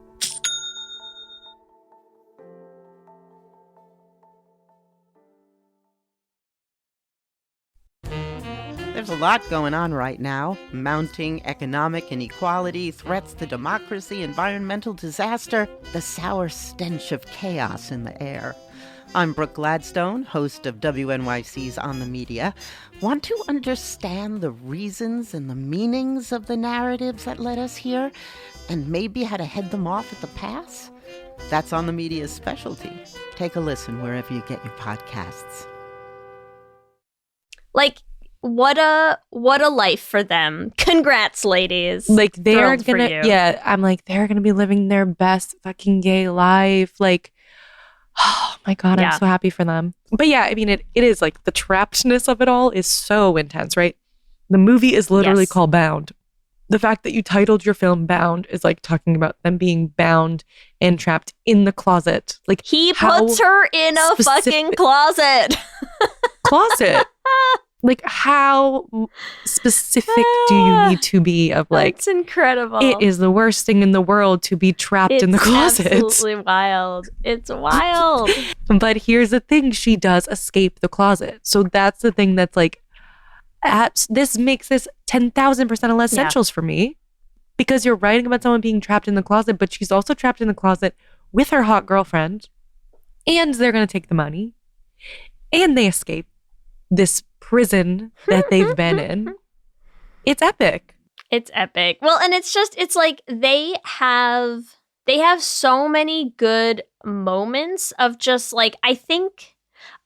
There's a lot going on right now. Mounting economic inequality, threats to democracy, environmental disaster, the sour stench of chaos in the air. I'm Brooke Gladstone, host of WNYC's On the Media. Want to understand the reasons and the meanings of the narratives that led us here, and maybe how to head them off at the pass? That's On the Media's specialty. Take a listen wherever you get your podcasts. Like, what a life for them. Congrats, ladies. Like, they're Thrilled for gonna, you. yeah, I'm like, they're gonna be living their best fucking gay life. Like, oh my God, Yeah. I'm so happy for them. But yeah, I mean, it is like the trappedness of it all is so intense, right? The movie is literally Yes. called Bound. The fact that you titled your film Bound is like talking about them being bound and trapped in the closet. Like, He how puts her in a fucking specific- closet. closet. Like, how specific do you need to be of like, it's incredible. It is the worst thing in the world to be trapped in the closet. It's absolutely wild. It's wild. But here's the thing, she does escape the closet. So that's the thing that's like, this makes this 10,000% of Lez-ssentials for me. Because you're writing about someone being trapped in the closet, but she's also trapped in the closet with her hot girlfriend. And they're going to take the money. And they escape this prison that they've been in. It's epic. It's epic. Well, and it's like they have so many good moments of just like, I think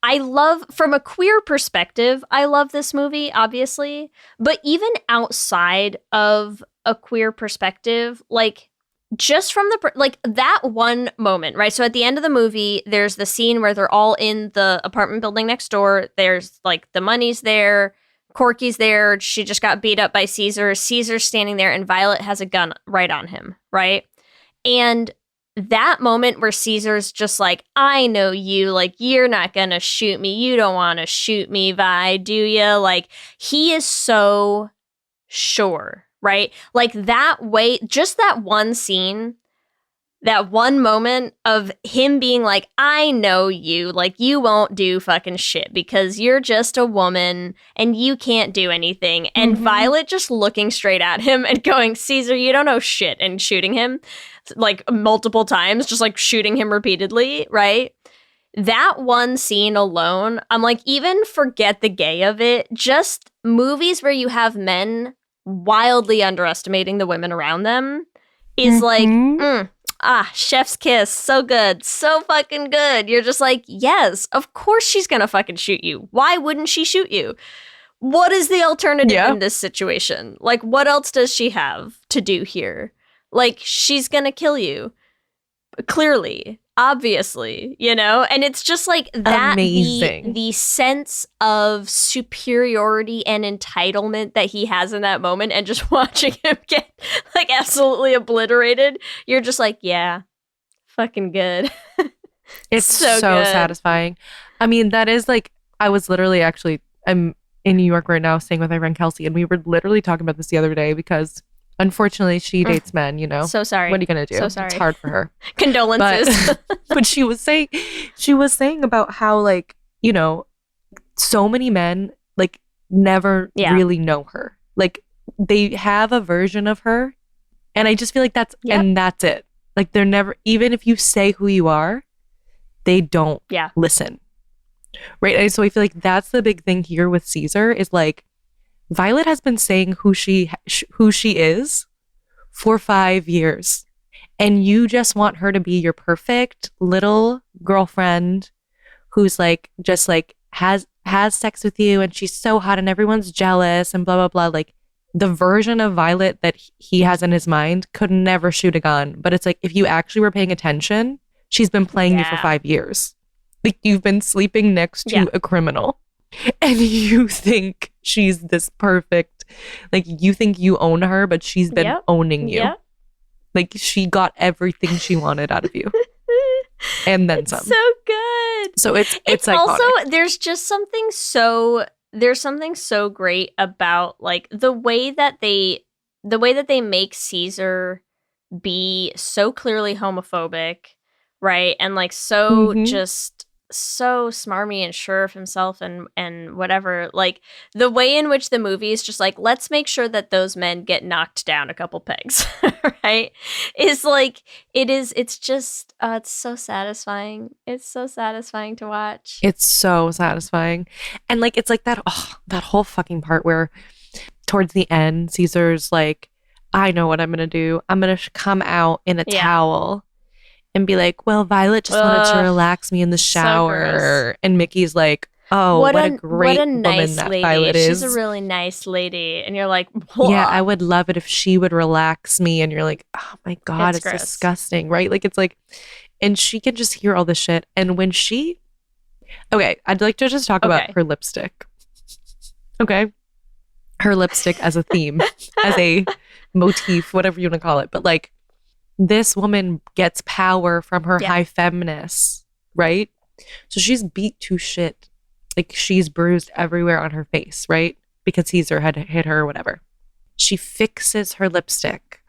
I love, from a queer perspective, I love this movie, obviously. But even outside of a queer perspective, like just from the, like that one moment, right? So at the end of the movie, there's the scene where they're all in the apartment building next door. There's like the money's there. Corky's there. She just got beat up by Caesar. Caesar's standing there and Violet has a gun right on him, right? And that moment where Caesar's just like, I know you, like, you're not gonna shoot me. You don't want to shoot me, Vi, do you? Like, he is so sure, right? Like that way, just that one scene, that one moment of him being like, I know you, like, you won't do fucking shit because you're just a woman and you can't do anything. And Violet just looking straight at him and going, Caesar, you don't know shit, and shooting him like multiple times, just like shooting him repeatedly, right? That one scene alone, I'm like, even forget the gay of it, just movies where you have men wildly underestimating the women around them is like, chef's kiss. So good. So fucking good. You're just like, yes, of course she's gonna fucking shoot you. Why wouldn't she shoot you? What is the alternative in this situation? Like, what else does she have to do here? Like, she's gonna kill you. Clearly. Obviously, you know? And it's just like that, amazing. The sense of superiority and entitlement that he has in that moment, and just watching him get like absolutely obliterated, you're just like, yeah, fucking good. It's so good. satisfying. I mean, that is like, I was literally I'm in New York right now staying with my friend Kelsey, and we were literally talking about this the other day because unfortunately, she dates men, you know? So sorry. What are you going to do? So sorry. It's hard for her. Condolences. But she was saying about how, like, you know, so many men, like, never really know her. Like, they have a version of her. And I just feel like that's it. Like, they're never, even if you say who you are, they don't listen. Right? And so I feel like that's the big thing here with Caesar is like, Violet has been saying who she is for 5 years, and you just want her to be your perfect little girlfriend who's like just like has sex with you, and she's so hot and everyone's jealous and blah blah blah. Like, the version of Violet that he has in his mind could never shoot a gun. But it's like, if you actually were paying attention, she's been playing you for 5 years. Like, you've been sleeping next to a criminal. And you think she's this perfect, like, you think you own her, but she's been owning you. Like, she got everything she wanted out of you. And then some. So good. So it's iconic. Also, there's just something so great about like the way that they make Caesar be so clearly homophobic, right? And like so just so smarmy and sure of himself and whatever. Like, the way in which the movie is just like, let's make sure that those men get knocked down a couple pegs, right? Is like, it's just it's so satisfying. It's so satisfying to watch. It's so satisfying. And like, it's like that whole fucking part where towards the end, Caesar's like, I know what I'm gonna do. I'm gonna come out in a towel and be like, well, Violet just wanted to relax me in the shower. And Mickey's like, oh, what a great nice woman that lady. Violet is. She's a really nice lady. And you're like, whoa. Yeah, I would love it if she would relax me. And you're like, oh my God, it's gross. disgusting, right? Like, it's like, and she can just hear all this shit. And when okay, I'd like to just talk about her lipstick. Okay. Her lipstick as a theme, as a motif, whatever you want to call it. But like, this woman gets power from her high feminist, right? So she's beat to shit like she's bruised everywhere on her face, right? Because Caesar had hit her or whatever. She fixes her lipstick,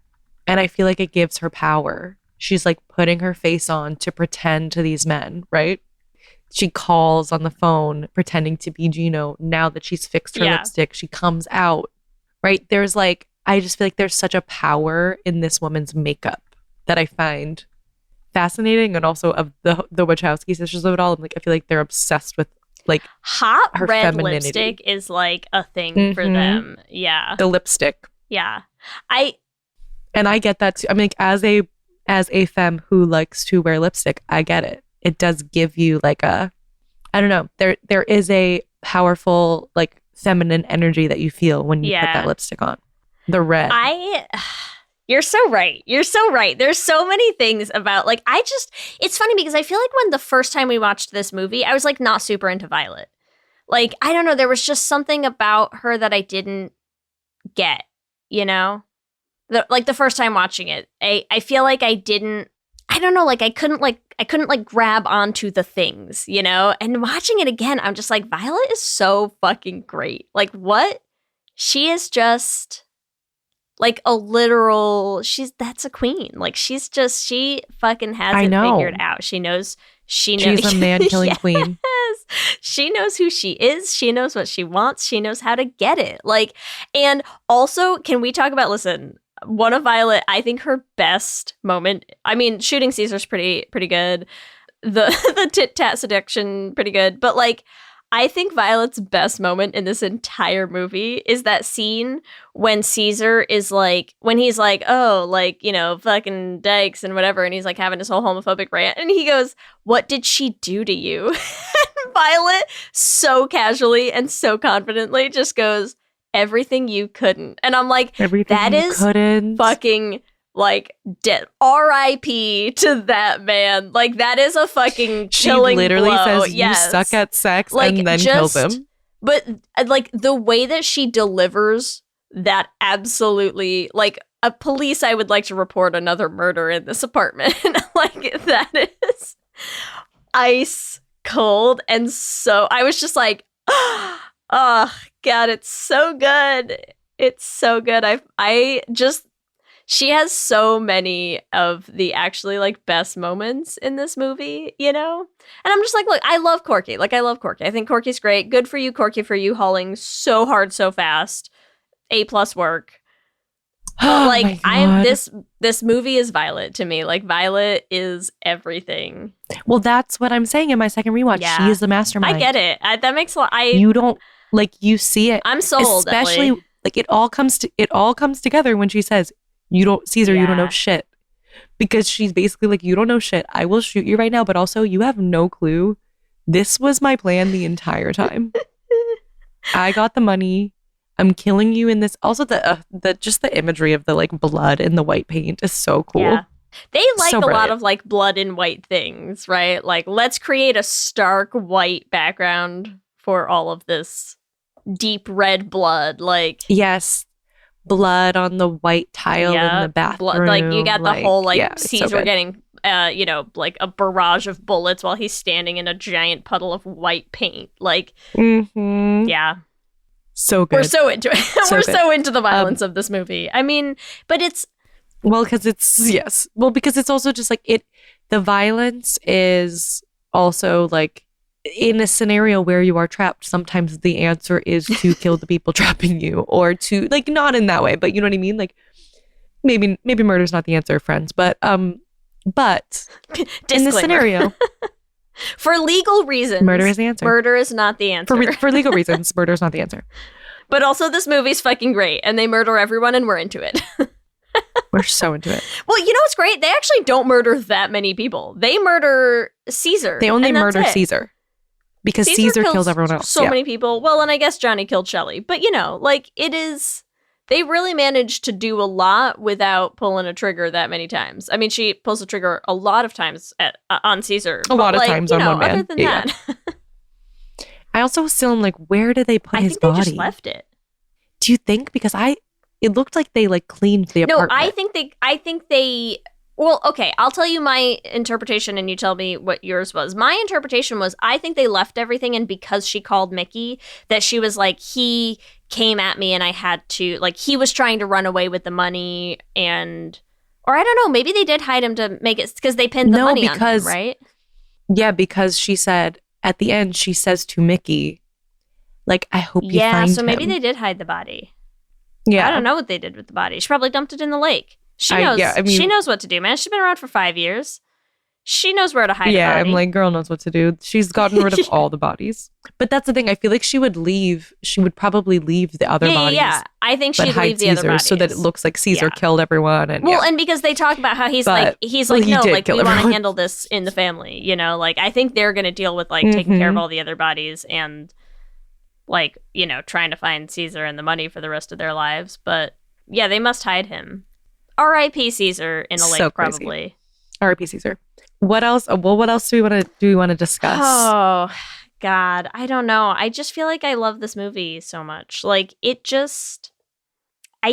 and I feel like it gives her power. She's like putting her face on to pretend to these men, right? She calls on the phone pretending to be Gino. Now that she's fixed her lipstick, she comes out, right? There's like, I just feel like there's such a power in this woman's makeup that I find fascinating, and also of the Wachowski sisters of it all. Like, I feel like they're obsessed with like hot her red femininity. lipstick is like a thing for them. Yeah. The lipstick. Yeah. And I get that too. I mean, like, as a femme who likes to wear lipstick, I get it. It does give you like a, I don't know, there is a powerful like feminine energy that you feel when you put that lipstick on. The red. You're so right. You're so right. There's so many things about like, it's funny because I feel like when the first time we watched this movie, I was like not super into Violet. Like, I don't know, there was just something about her that I didn't get, you know? The first time watching it, I feel like I don't know, like I couldn't grab onto the things, you know? And watching it again, I'm just like, Violet is so fucking great. Like, what? She is just like a literal, that's a queen. Like, she fucking has it figured out. She knows. She's a man-killing queen. She knows who she is. She knows what she wants. She knows how to get it. Like, and also, can we talk about, listen, one of Violet, I think her best moment, I mean, shooting Caesar's pretty good. The tit-tat seduction, pretty good. But like, I think Violet's best moment in this entire movie is that scene when Caesar is like, when he's like, oh, like, you know, fucking dykes and whatever. And he's like having this whole homophobic rant. And he goes, what did she do to you? And Violet so casually and so confidently just goes, everything you couldn't. And I'm like, that is fucking like dead. R.I.P. to that man. Like, that is a fucking chilling blow. She literally says, you suck at sex, like, and then kills him. But like the way that she delivers that, absolutely, like, a police, I would like to report another murder in this apartment. Like, that is ice cold. And so I was just like, oh God, it's so good. It's so good. She has so many of the actually like best moments in this movie, you know? And I'm just like, look, I love Corky. Like, I love Corky. I think Corky's great. Good for you, Corky, for you hauling so hard, so fast. A+ work. But like, this movie is Violet to me. Like, Violet is everything. Well, that's what I'm saying in my second rewatch. Yeah. She is the mastermind. I get it. That makes a lot. You don't, like, you see it. I'm sold. Especially, like, it all comes together when she says, Caesar, you don't know shit. Because she's basically like, you don't know shit. I will shoot you right now, but also you have no clue. This was my plan the entire time. I got the money. I'm killing you in this. Also, just the imagery of the like blood in the white paint is so cool. Yeah. They like a lot of like blood and white things, right? Like, let's create a stark white background for all of this deep red blood. Like, yes. Blood on the white tile in the bathroom. Like, you got the whole like Caesar getting you know, like a barrage of bullets while he's standing in a giant puddle of white paint. Like, yeah, so good. We're so into it. We're so into the violence of this movie. I mean, but it's because it's also just like the violence is also like, in a scenario where you are trapped, sometimes the answer is to kill the people trapping you, or to, like, not in that way, but you know what I mean? Like, maybe murder's not the answer, friends, but in the scenario, for legal reasons, murder is the answer. Murder is not the answer. For legal reasons, murder is not the answer. But also, this movie's fucking great, and they murder everyone, and we're into it. We're so into it. Well, you know what's great? They actually don't murder that many people. They murder Caesar. They only murder Caesar. Because Caesar kills everyone else. So many people. Well, and I guess Johnny killed Shelley. But, you know, like, they really managed to do a lot without pulling a trigger that many times. I mean, she pulls a trigger a lot of times on Caesar. A lot of times on one man. Other than that. I also still am like, where did they put his body? I think they just left it. Do you think? Because it looked like they like cleaned the apartment. No, I think they Well, okay, I'll tell you my interpretation and you tell me what yours was. My interpretation was I think they left everything, and because she called Mickey, that she was like, he came at me and I had to, like, he was trying to run away with the money, and, or I don't know, maybe they did hide him to make it, because they pinned the money on him, right? Yeah, because she said, at the end, she says to Mickey, like, I hope you find him. Yeah, so maybe they did hide the body. Yeah. I don't know what they did with the body. She probably dumped it in the lake. She knows. She knows what to do, man. She's been around for 5 years. She knows where to hide a body. Yeah, I'm like, girl knows what to do. She's gotten rid of all the bodies. But that's the thing. I feel like she would leave. She would probably leave the other bodies. Yeah, I think she'd leave the other bodies so that it looks like Caesar killed everyone. And and because they talk about how he's like, no, like we want to handle this in the family. You know, like I think they're gonna deal with like taking care of all the other bodies and like, you know, trying to find Caesar and the money for the rest of their lives. But yeah, they must hide him. R.I.P. Caesar in a lake, probably. R.I.P. Caesar. What else? Well, what else do we want to discuss? Oh God, I don't know. I just feel like I love this movie so much. Like I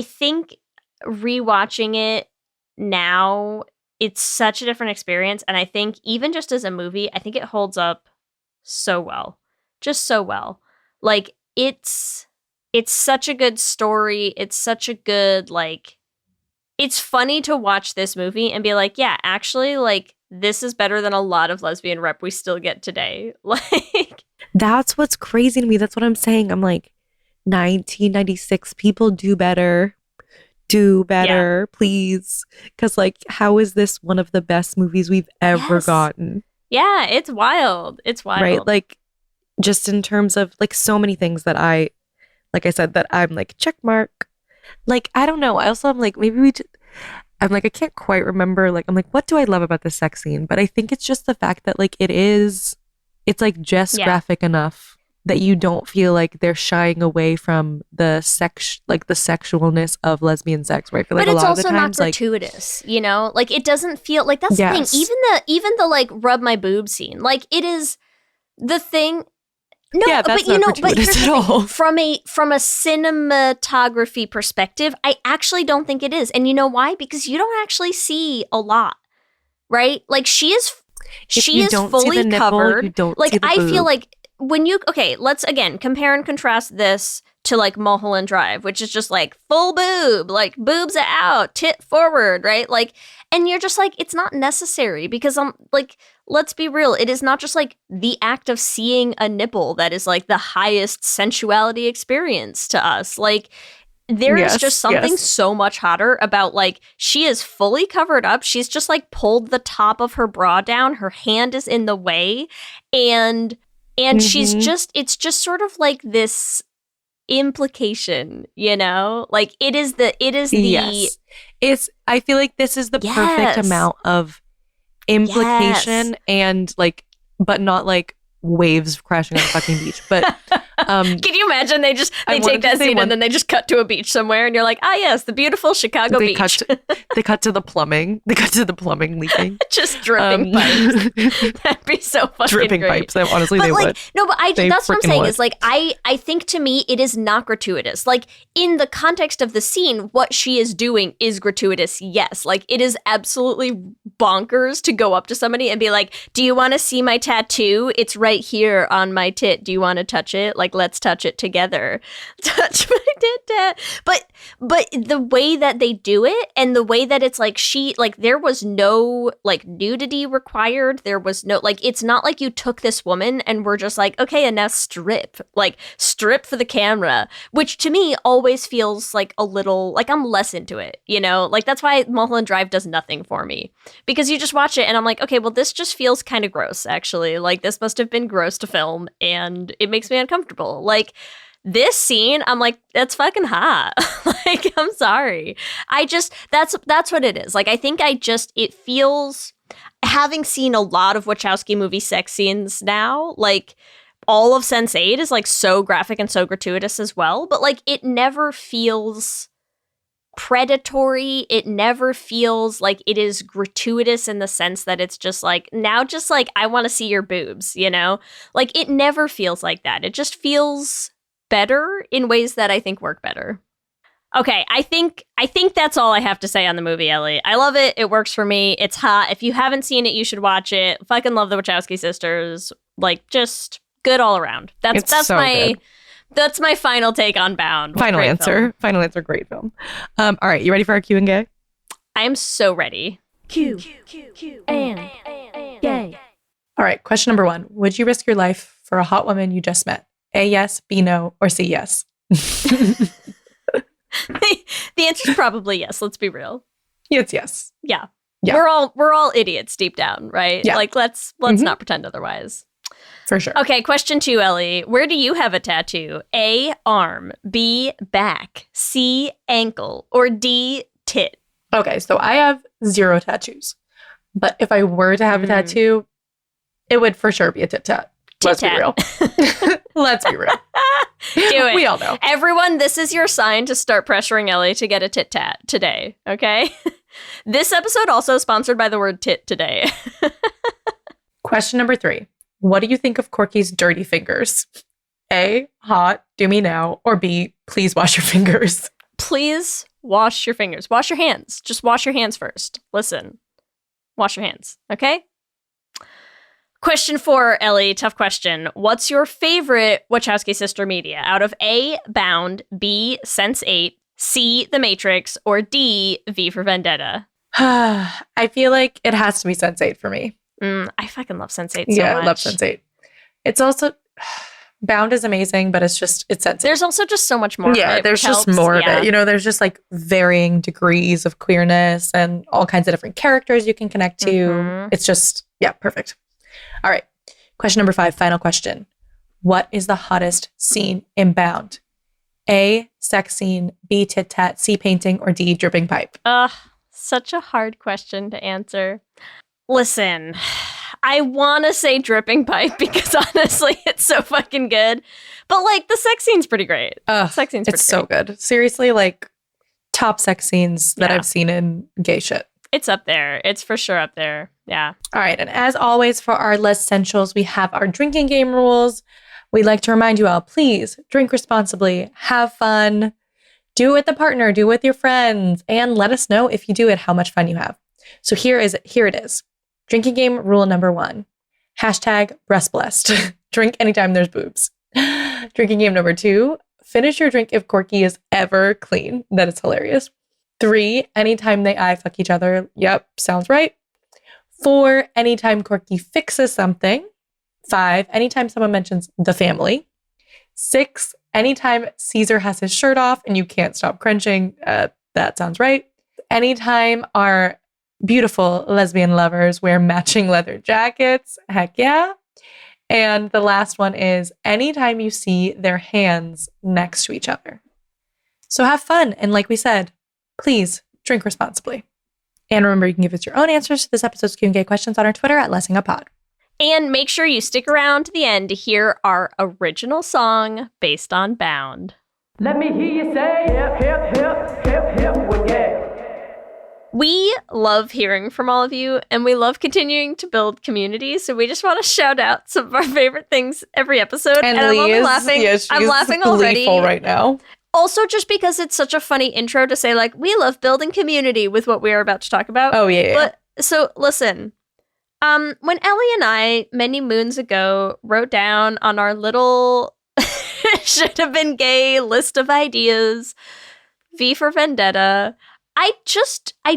think rewatching it now, it's such a different experience, and I think even just as a movie, I think it holds up so well, just so well. Like it's such a good story. It's such a good like. It's funny to watch this movie and be like, yeah, actually, like, this is better than a lot of lesbian rep we still get today. Like, that's what's crazy to me. That's what I'm saying. I'm like, 1996, people do better, please. Because, like, how is this one of the best movies we've ever gotten? Yeah, it's wild. It's wild. Right? Like, just in terms of, like, so many things that like I said, that I'm like, check mark. Like, I don't know. I also am like, maybe I'm like, I can't quite remember. Like, I'm like, what do I love about this sex scene? But I think it's just the fact that like it's like just graphic enough that you don't feel like they're shying away from the like the sexualness of lesbian sex, right? Like, but it's also not gratuitous, you know? Like, it doesn't feel like that's the thing. Even the like rub my boob scene, like it is the thing. No, yeah, that's but you know, but at all. From a cinematography perspective, I actually don't think it is. And you know why? Because you don't actually see a lot, right? Like she is fully covered. You don't like see the I boob. feel like when you let's again compare and contrast this to like Mulholland Drive, which is just like full boob, like boobs are out, tit forward, right? Like, and you're just like, it's not necessary because I'm like, let's be real. It is not just like the act of seeing a nipple that is like the highest sensuality experience to us. Like there is just something so much hotter about like, she is fully covered up. She's just like pulled the top of her bra down. Her hand is in the way. And she's just, it's just sort of like this implication, you know, like I feel like this is the perfect amount of implication and like, but not like waves crashing on a fucking beach, but can you imagine they take that scene and then they just cut to a beach somewhere and you're like, yes, the beautiful Chicago beach. They cut to the plumbing leaking. Just dripping pipes. That'd be so fucking dripping great. pipes. Honestly, they would. No, but that's what I'm saying is like, I think to me it is not gratuitous. Like in the context of the scene, what she is doing is gratuitous. Yes. Like it is absolutely bonkers to go up to somebody and be like, do you want to see my tattoo? It's right here on my tit. Do you want to touch it? Like, let's touch it together. Touch my tit. But the way that they do it and the way that it's like there was no like nudity required. There was no like, it's not like you took this woman and were just like, okay, and now strip for the camera, which to me always feels like a little like I'm less into it, you know? Like that's why Mulholland Drive does nothing for me, because you just watch it and I'm like, okay, well, this just feels kind of gross, actually. Like this must have been gross to film and it makes me uncomfortable. Like this scene, I'm like, that's fucking hot. Like, I'm sorry. That's what it is. Like, I think it feels, having seen a lot of Wachowski movie sex scenes now, like all of Sense8 is like so graphic and so gratuitous as well, but like it never feels predatory. It never feels like it is gratuitous in the sense that it's just like, now just like, I want to see your boobs, you know? Like it never feels like that. It just feels better in ways that I think work better. Okay, I think that's all I have to say on the movie, Ellie. I love it. It works for me. It's hot. If you haven't seen it, you should watch it. Fucking love the Wachowski sisters. Like, just good all around. That's my final take on Bound. Final answer. Great film. All right, you ready for our Q and Gay? I am so ready. Q and gay. All right, question number 1. Would you risk your life for a hot woman you just met? A, yes, B, no, or C, yes? The answer is probably yes. Let's be real. It's yes. Yeah. Yeah. We're all idiots deep down, right? Yeah. Like let's not pretend otherwise. For sure. Okay, question 2, Ellie. Where do you have a tattoo? A, arm, B, back, C, ankle, or D, tit? Okay, so I have 0 tattoos. But if I were to have a tattoo, it would for sure be a tit tat. Let's be real. Let's be real. Do it. We all know. Everyone, this is your sign to start pressuring Ellie to get a tit tat today, okay? This episode also sponsored by the word tit today. Question number 3. What do you think of Corky's dirty fingers? A, hot, do me now, or B, please wash your fingers. Please wash your fingers. Wash your hands. Just wash your hands first. Listen. Wash your hands, okay? Question 4, Ellie, tough question. What's your favorite Wachowski sister media out of A, Bound, B, Sense8, C, The Matrix, or D, V for Vendetta? I feel like it has to be Sense8 for me. I fucking love Sense8 so much. Yeah, I love Sense8. It's also... Bound is amazing, but it's Sense8. There's also just so much more of it. There's just more of it. You know, there's just like varying degrees of queerness and all kinds of different characters you can connect to. Mm-hmm. It's just, perfect. All right. Question number 5, final question. What is the hottest scene in Bound? A, sex scene, B, tit tat, C, painting, or D, dripping pipe? Such a hard question to answer. Listen, I want to say dripping pipe because honestly, it's so fucking good. But like the sex scene's pretty great. Sex scene's pretty so good. Seriously, like top sex scenes that I've seen in gay shit. It's up there. It's for sure up there. Yeah. All right. And as always, for our Lez-ssentials, we have our drinking game rules. We'd like to remind you all, please drink responsibly, have fun, do it with a partner, do it with your friends, and let us know if you do it, how much fun you have. So here it is. Drinking game rule number 1. Hashtag breast blessed. Drink anytime there's boobs. Drinking game number 2. Finish your drink if Corky is ever clean. That is hilarious. 3. Anytime they eye fuck each other. Yep, sounds right. 4. Anytime Corky fixes something. 5. Anytime someone mentions the family. 6. Anytime Caesar has his shirt off and you can't stop crunching. That sounds right. Anytime our beautiful lesbian lovers wear matching leather jackets. Heck yeah. And the last one is anytime you see their hands next to each other. So have fun. And like we said, please drink responsibly. And remember, you can give us your own answers to this episode's Q&A questions on our Twitter at Lez Hang Out Pod. And make sure you stick around to the end to hear our original song based on Bound. Let me hear you say hip, hip, hip, hip, hip, well, yeah. We love hearing from all of you, and we love continuing to build community. So we just want to shout out some of our favorite things every episode. And I'm only laughing. I'm laughing already right now. Also, just because it's such a funny intro to say, like, we love building community with what we are about to talk about. Oh, yeah. But so listen, when Ellie and I, many moons ago, wrote down on our little should have been gay list of ideas, V for Vendetta, I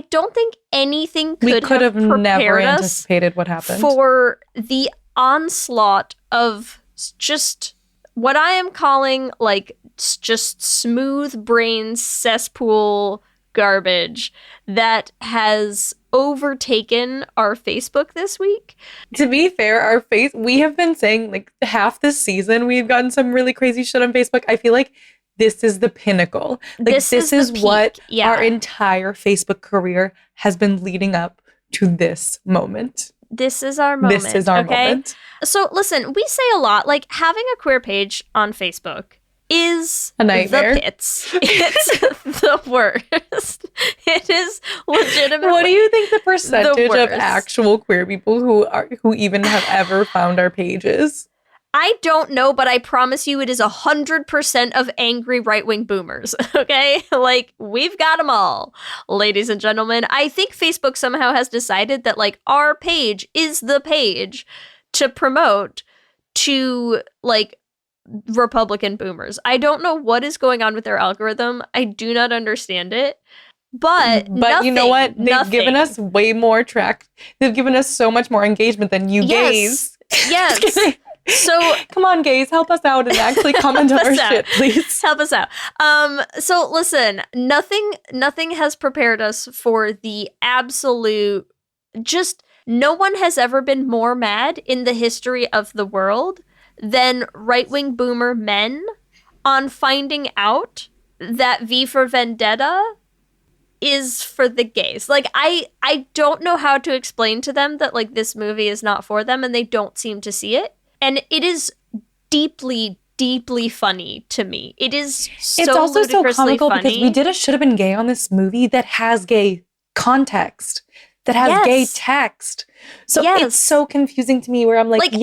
don't think anything could have never us anticipated what happened for the onslaught of just what I am calling like just smooth brain cesspool garbage that has overtaken our Facebook this week. To be fair, we have been saying like half this season we've gotten some really crazy shit on Facebook. I feel like this is the pinnacle. Like this is what our entire Facebook career has been leading up to this moment. This is our moment. This is our moment. So listen, we say a lot, like having a queer page on Facebook is a nightmare. The pits. It's the worst. It is legitimately. What do you think the percentage of actual queer people who even have ever found our pages? I don't know, but I promise you it is 100% of angry right-wing boomers, okay? Like, we've got them all, ladies and gentlemen. I think Facebook somehow has decided that, like, our page is the page to promote to, like, Republican boomers. I don't know what is going on with their algorithm. I do not understand it. But you know what? They've given us way more They've given us so much more engagement than you gays. Yes. So come on, gays, help us out and actually comment on our shit, please. Help us out. So listen, nothing has prepared us for the absolute, just no one has ever been more mad in the history of the world than right-wing boomer men on finding out that V for Vendetta is for the gays. Like, I don't know how to explain to them that, like, this movie is not for them, and they don't seem to see it. And it is deeply, deeply funny to me. It is so It's also so comical funny. because we did a Should Have Been Gay on this movie that has gay context, that has gay text. So it's so confusing to me where I'm like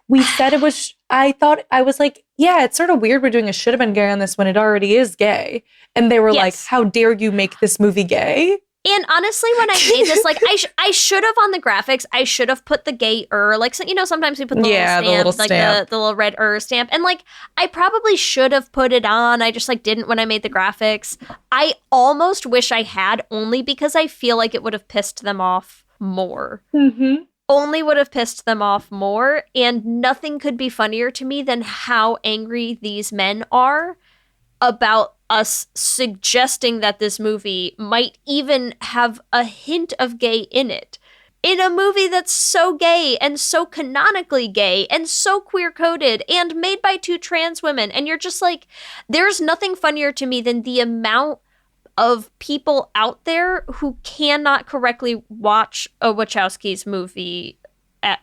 we said it was, I thought, I was like, yeah, it's sort of weird we're doing a Should Have Been Gay on this when it already is gay. And they were like, how dare you make this movie gay? And honestly, when I made this, like, I should have on the graphics, I should have put the gay-er, like, so, you know, sometimes we put the little stamp, the little red stamp. And, like, I probably should have put it on. I just, like, didn't when I made the graphics. I almost wish I had, only because I feel like it would have pissed them off more. Mm-hmm. Only would have pissed them off more. And nothing could be funnier to me than how angry these men are about us suggesting that this movie might even have a hint of gay in it. In a movie that's so gay and so canonically gay and so queer-coded and made by two trans women. And you're just like, there's nothing funnier to me than the amount of people out there who cannot correctly watch a Wachowski's movie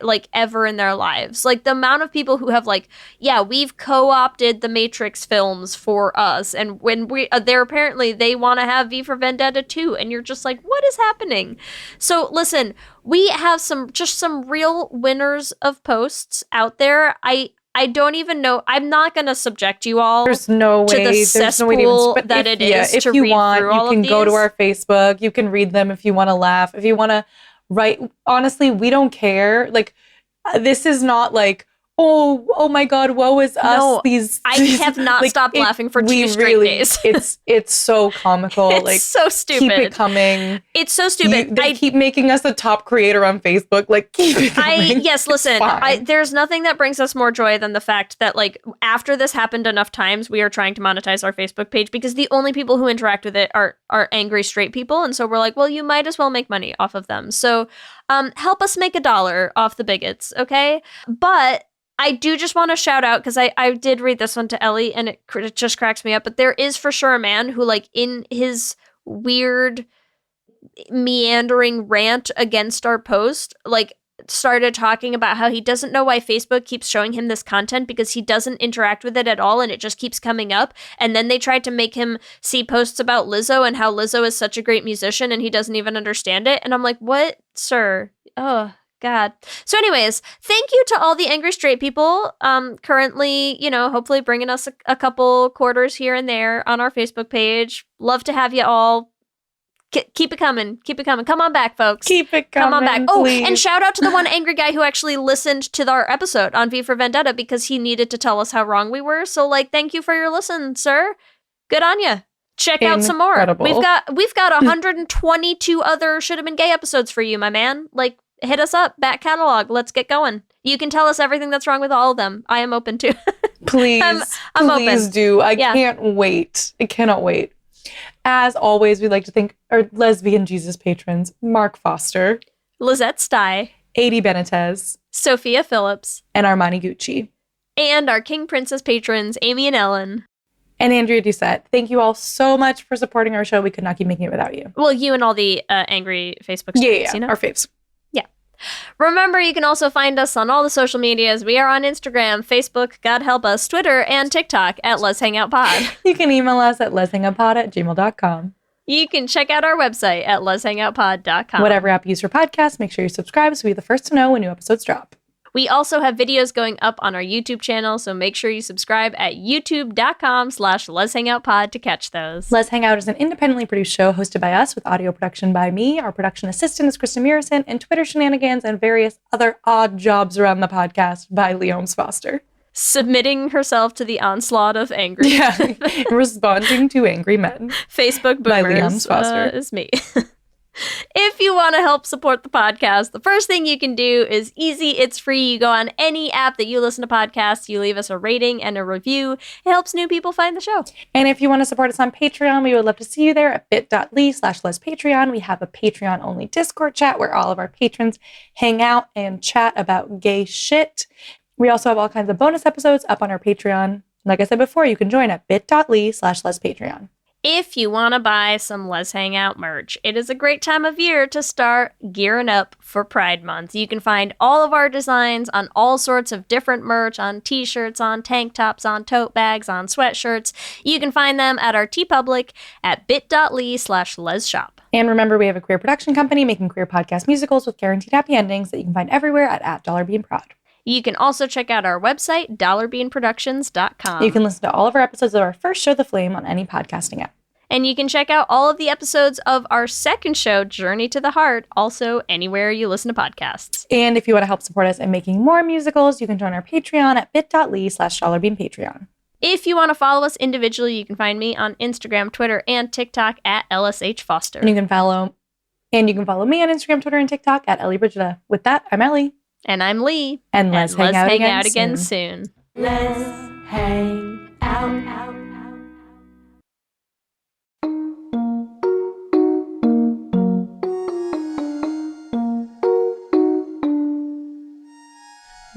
like ever in their lives. Like the amount of people who have like, yeah, we've co-opted the Matrix films for us, and when they're apparently they want to have V for Vendetta too, and you're just like, what is happening? So listen, we have some real winners of posts out there. I don't even know. I'm not going to subject you all There's no way. to the cesspool that it is if to you read want, through all you can of go to these. our Facebook. You can read them if you want to laugh. If you want to write. Honestly, we don't care. Like, this is not like, oh my God, woe is us. No, these I have not like, stopped laughing for 2 straight days. It's so comical. It's like, so stupid. Keep it coming. It's so stupid. They keep making us a top creator on Facebook. Like, keep it coming. Listen, there's nothing that brings us more joy than the fact that, like, after this happened enough times, we are trying to monetize our Facebook page because the only people who interact with it are angry straight people. And so we're like, well, you might as well make money off of them. So help us make $1 off the bigots, okay? But I do just want to shout out, because I did read this one to Ellie, and it just cracks me up, but there is for sure a man who, like, in his weird meandering rant against our post, like, started talking about how he doesn't know why Facebook keeps showing him this content because he doesn't interact with it at all and it just keeps coming up. And then they tried to make him see posts about Lizzo and how Lizzo is such a great musician and he doesn't even understand it. And I'm like, what, sir? Oh, God. So anyways, thank you to all the angry straight people currently, you know, hopefully bringing us a couple quarters here and there on our Facebook page. Love to have you all. Keep it coming. Keep it coming. Come on back, folks. Keep it coming. Come on back. Please. Oh, and shout out to the one angry guy who actually listened to our episode on V for Vendetta because he needed to tell us how wrong we were. So, like, thank you for your listen, sir. Good on you. Check out some more. We've got 122 other Should Have Been Gay episodes for you, my man. Like, hit us up, back catalog. Let's get going. You can tell us everything that's wrong with all of them. I am open to. Please, I'm please open. do. I can't wait. I cannot wait. As always, we'd like to thank our lesbian Jesus patrons, Mark Foster, Lizette Stye, Adi Benitez, Sophia Phillips, and Armani Gucci. And our King Princess patrons, Amy and Ellen. And Andrea Doucette. Thank you all so much for supporting our show. We could not keep making it without you. Well, you and all the angry Facebook students, Yeah, you know? our faves. Yeah. Remember, you can also find us on all the social medias. We are on Instagram, Facebook, God help us, Twitter, and TikTok at Lez Hang Out Pod. You can email us at lezhangoutpod@gmail.com. You can check out our website at lezhangoutpod.com. Whatever app you use for podcasts, make sure you subscribe so you're the first to know when new episodes drop. We also have videos going up on our YouTube channel, so make sure you subscribe at youtube.com/LezHangoutPod to catch those. Lez Hang Out is an independently produced show hosted by us with audio production by me. Our production assistant is Krista Murison, and Twitter shenanigans and various other odd jobs around the podcast by Leigh Foster. Submitting herself to the onslaught of angry men. Responding to angry men. Facebook by boomers is me. If you want to help support the podcast, the first thing you can do is easy. It's free. You go on any app that you listen to podcasts. You leave us a rating and a review. It helps new people find the show. And if you want to support us on Patreon, we would love to see you there at bit.ly/LezPatreon. We have a Patreon-only Discord chat where all of our patrons hang out and chat about gay shit. We also have all kinds of bonus episodes up on our Patreon. Like I said before, you can join at bit.ly/LezPatreon. If you want to buy some Lez Hang Out merch, it is a great time of year to start gearing up for Pride Month. You can find all of our designs on all sorts of different merch, on t-shirts, on tank tops, on tote bags, on sweatshirts. You can find them at our TeePublic at bit.ly/LezShop. And remember, we have a queer production company making queer podcast musicals with guaranteed happy endings that you can find everywhere at $beanprod. You can also check out our website, dollarbeanproductions.com. You can listen to all of our episodes of our first show, The Flame, on any podcasting app. And you can check out all of the episodes of our second show, Journey to the Heart, also anywhere you listen to podcasts. And if you want to help support us in making more musicals, you can join our Patreon at bit.ly/dollarbeanpatreon. If you want to follow us individually, you can find me on Instagram, Twitter, and TikTok at LSH Foster. And you can follow me on Instagram, Twitter, and TikTok at Ellie Brigida. With that, I'm Ellie. And I'm Leigh. And let's hang out again soon. Let's hang out.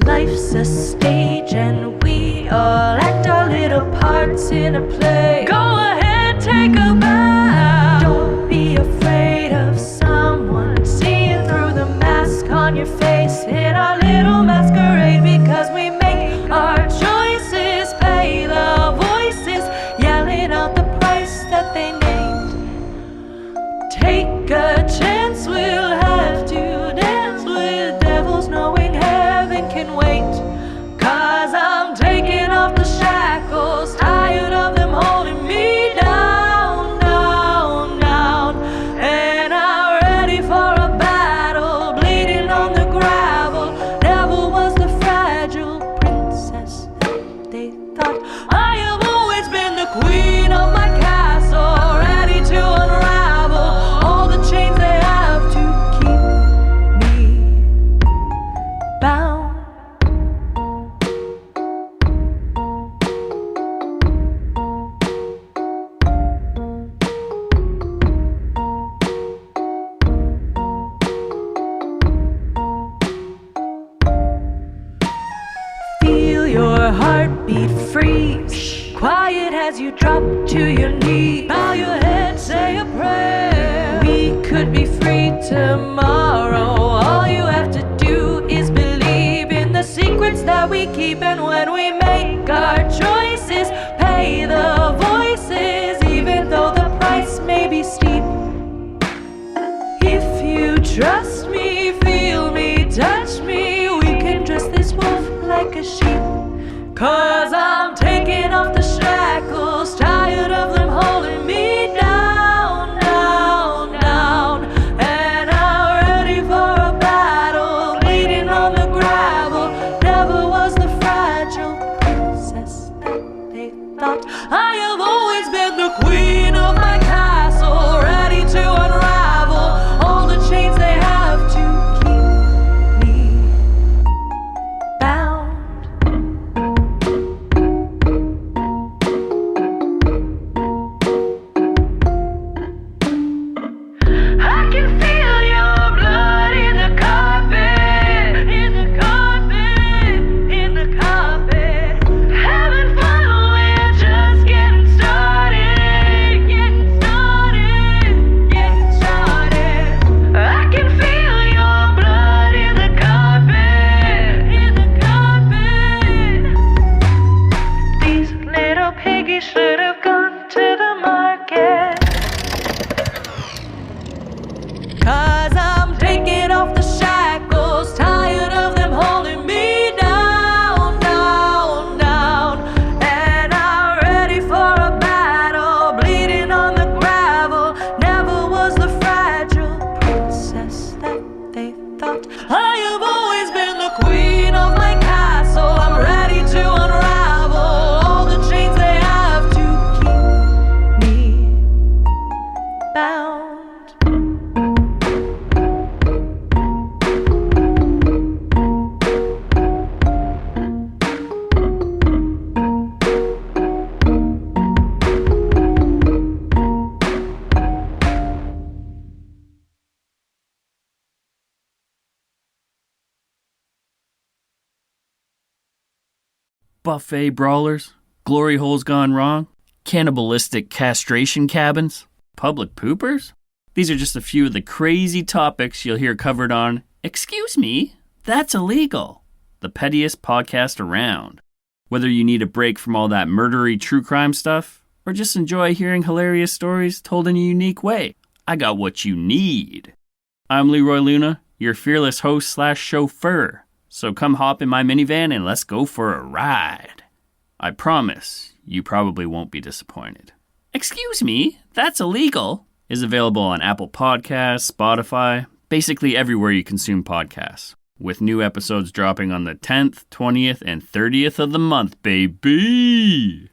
Life's a stage and we all act our little parts in a play. Go ahead, take a bow. Don't be afraid of someone seeing through the mask on your face in our little masquerade, because we make our choices, pay the voices, yelling out the price that they named. Take a chance, we'll have to dance with devils knowing heaven can wait. 'Cause I'm taking off the shackles, tired of them holding me down, down, down. And I'm ready for a battle, bleeding on the gravel. Never was the fragile princess that they thought. I have always been the queen of my castle, ready to unravel all the chains they have to keep me bound. Feel your heartbeat freeze, quiet as you drop to your knees. Bow your head, say a prayer. We could be free tomorrow. All you have to do is believe in the secrets that we keep. And when we make our choices, pay the voices, even though the price may be steep. If you trust me, feel me, touch me, we can dress this wolf like a sheep. 'Cause I'm taking off the shackles, tired of them holding me down, down, down. And I'm ready for a battle, bleeding on the gravel. Never was the fragile princess that they thought. I have always been the queen of my castle, ready to unravel all the chains they have to keep me bound. buffet brawlers, glory holes gone wrong, cannibalistic castration cabins, public poopers? These are just a few of the crazy topics you'll hear covered on Excuse Me, That's Illegal, the pettiest podcast around. Whether you need a break from all that murdery true crime stuff, or just enjoy hearing hilarious stories told in a unique way, I got what you need. I'm Leroy Luna, your fearless host/chauffeur. So come hop in my minivan and let's go for a ride. I promise you probably won't be disappointed. Excuse Me, That's Illegal is available on Apple Podcasts, Spotify, basically everywhere you consume podcasts, with new episodes dropping on the 10th, 20th, and 30th of the month, baby!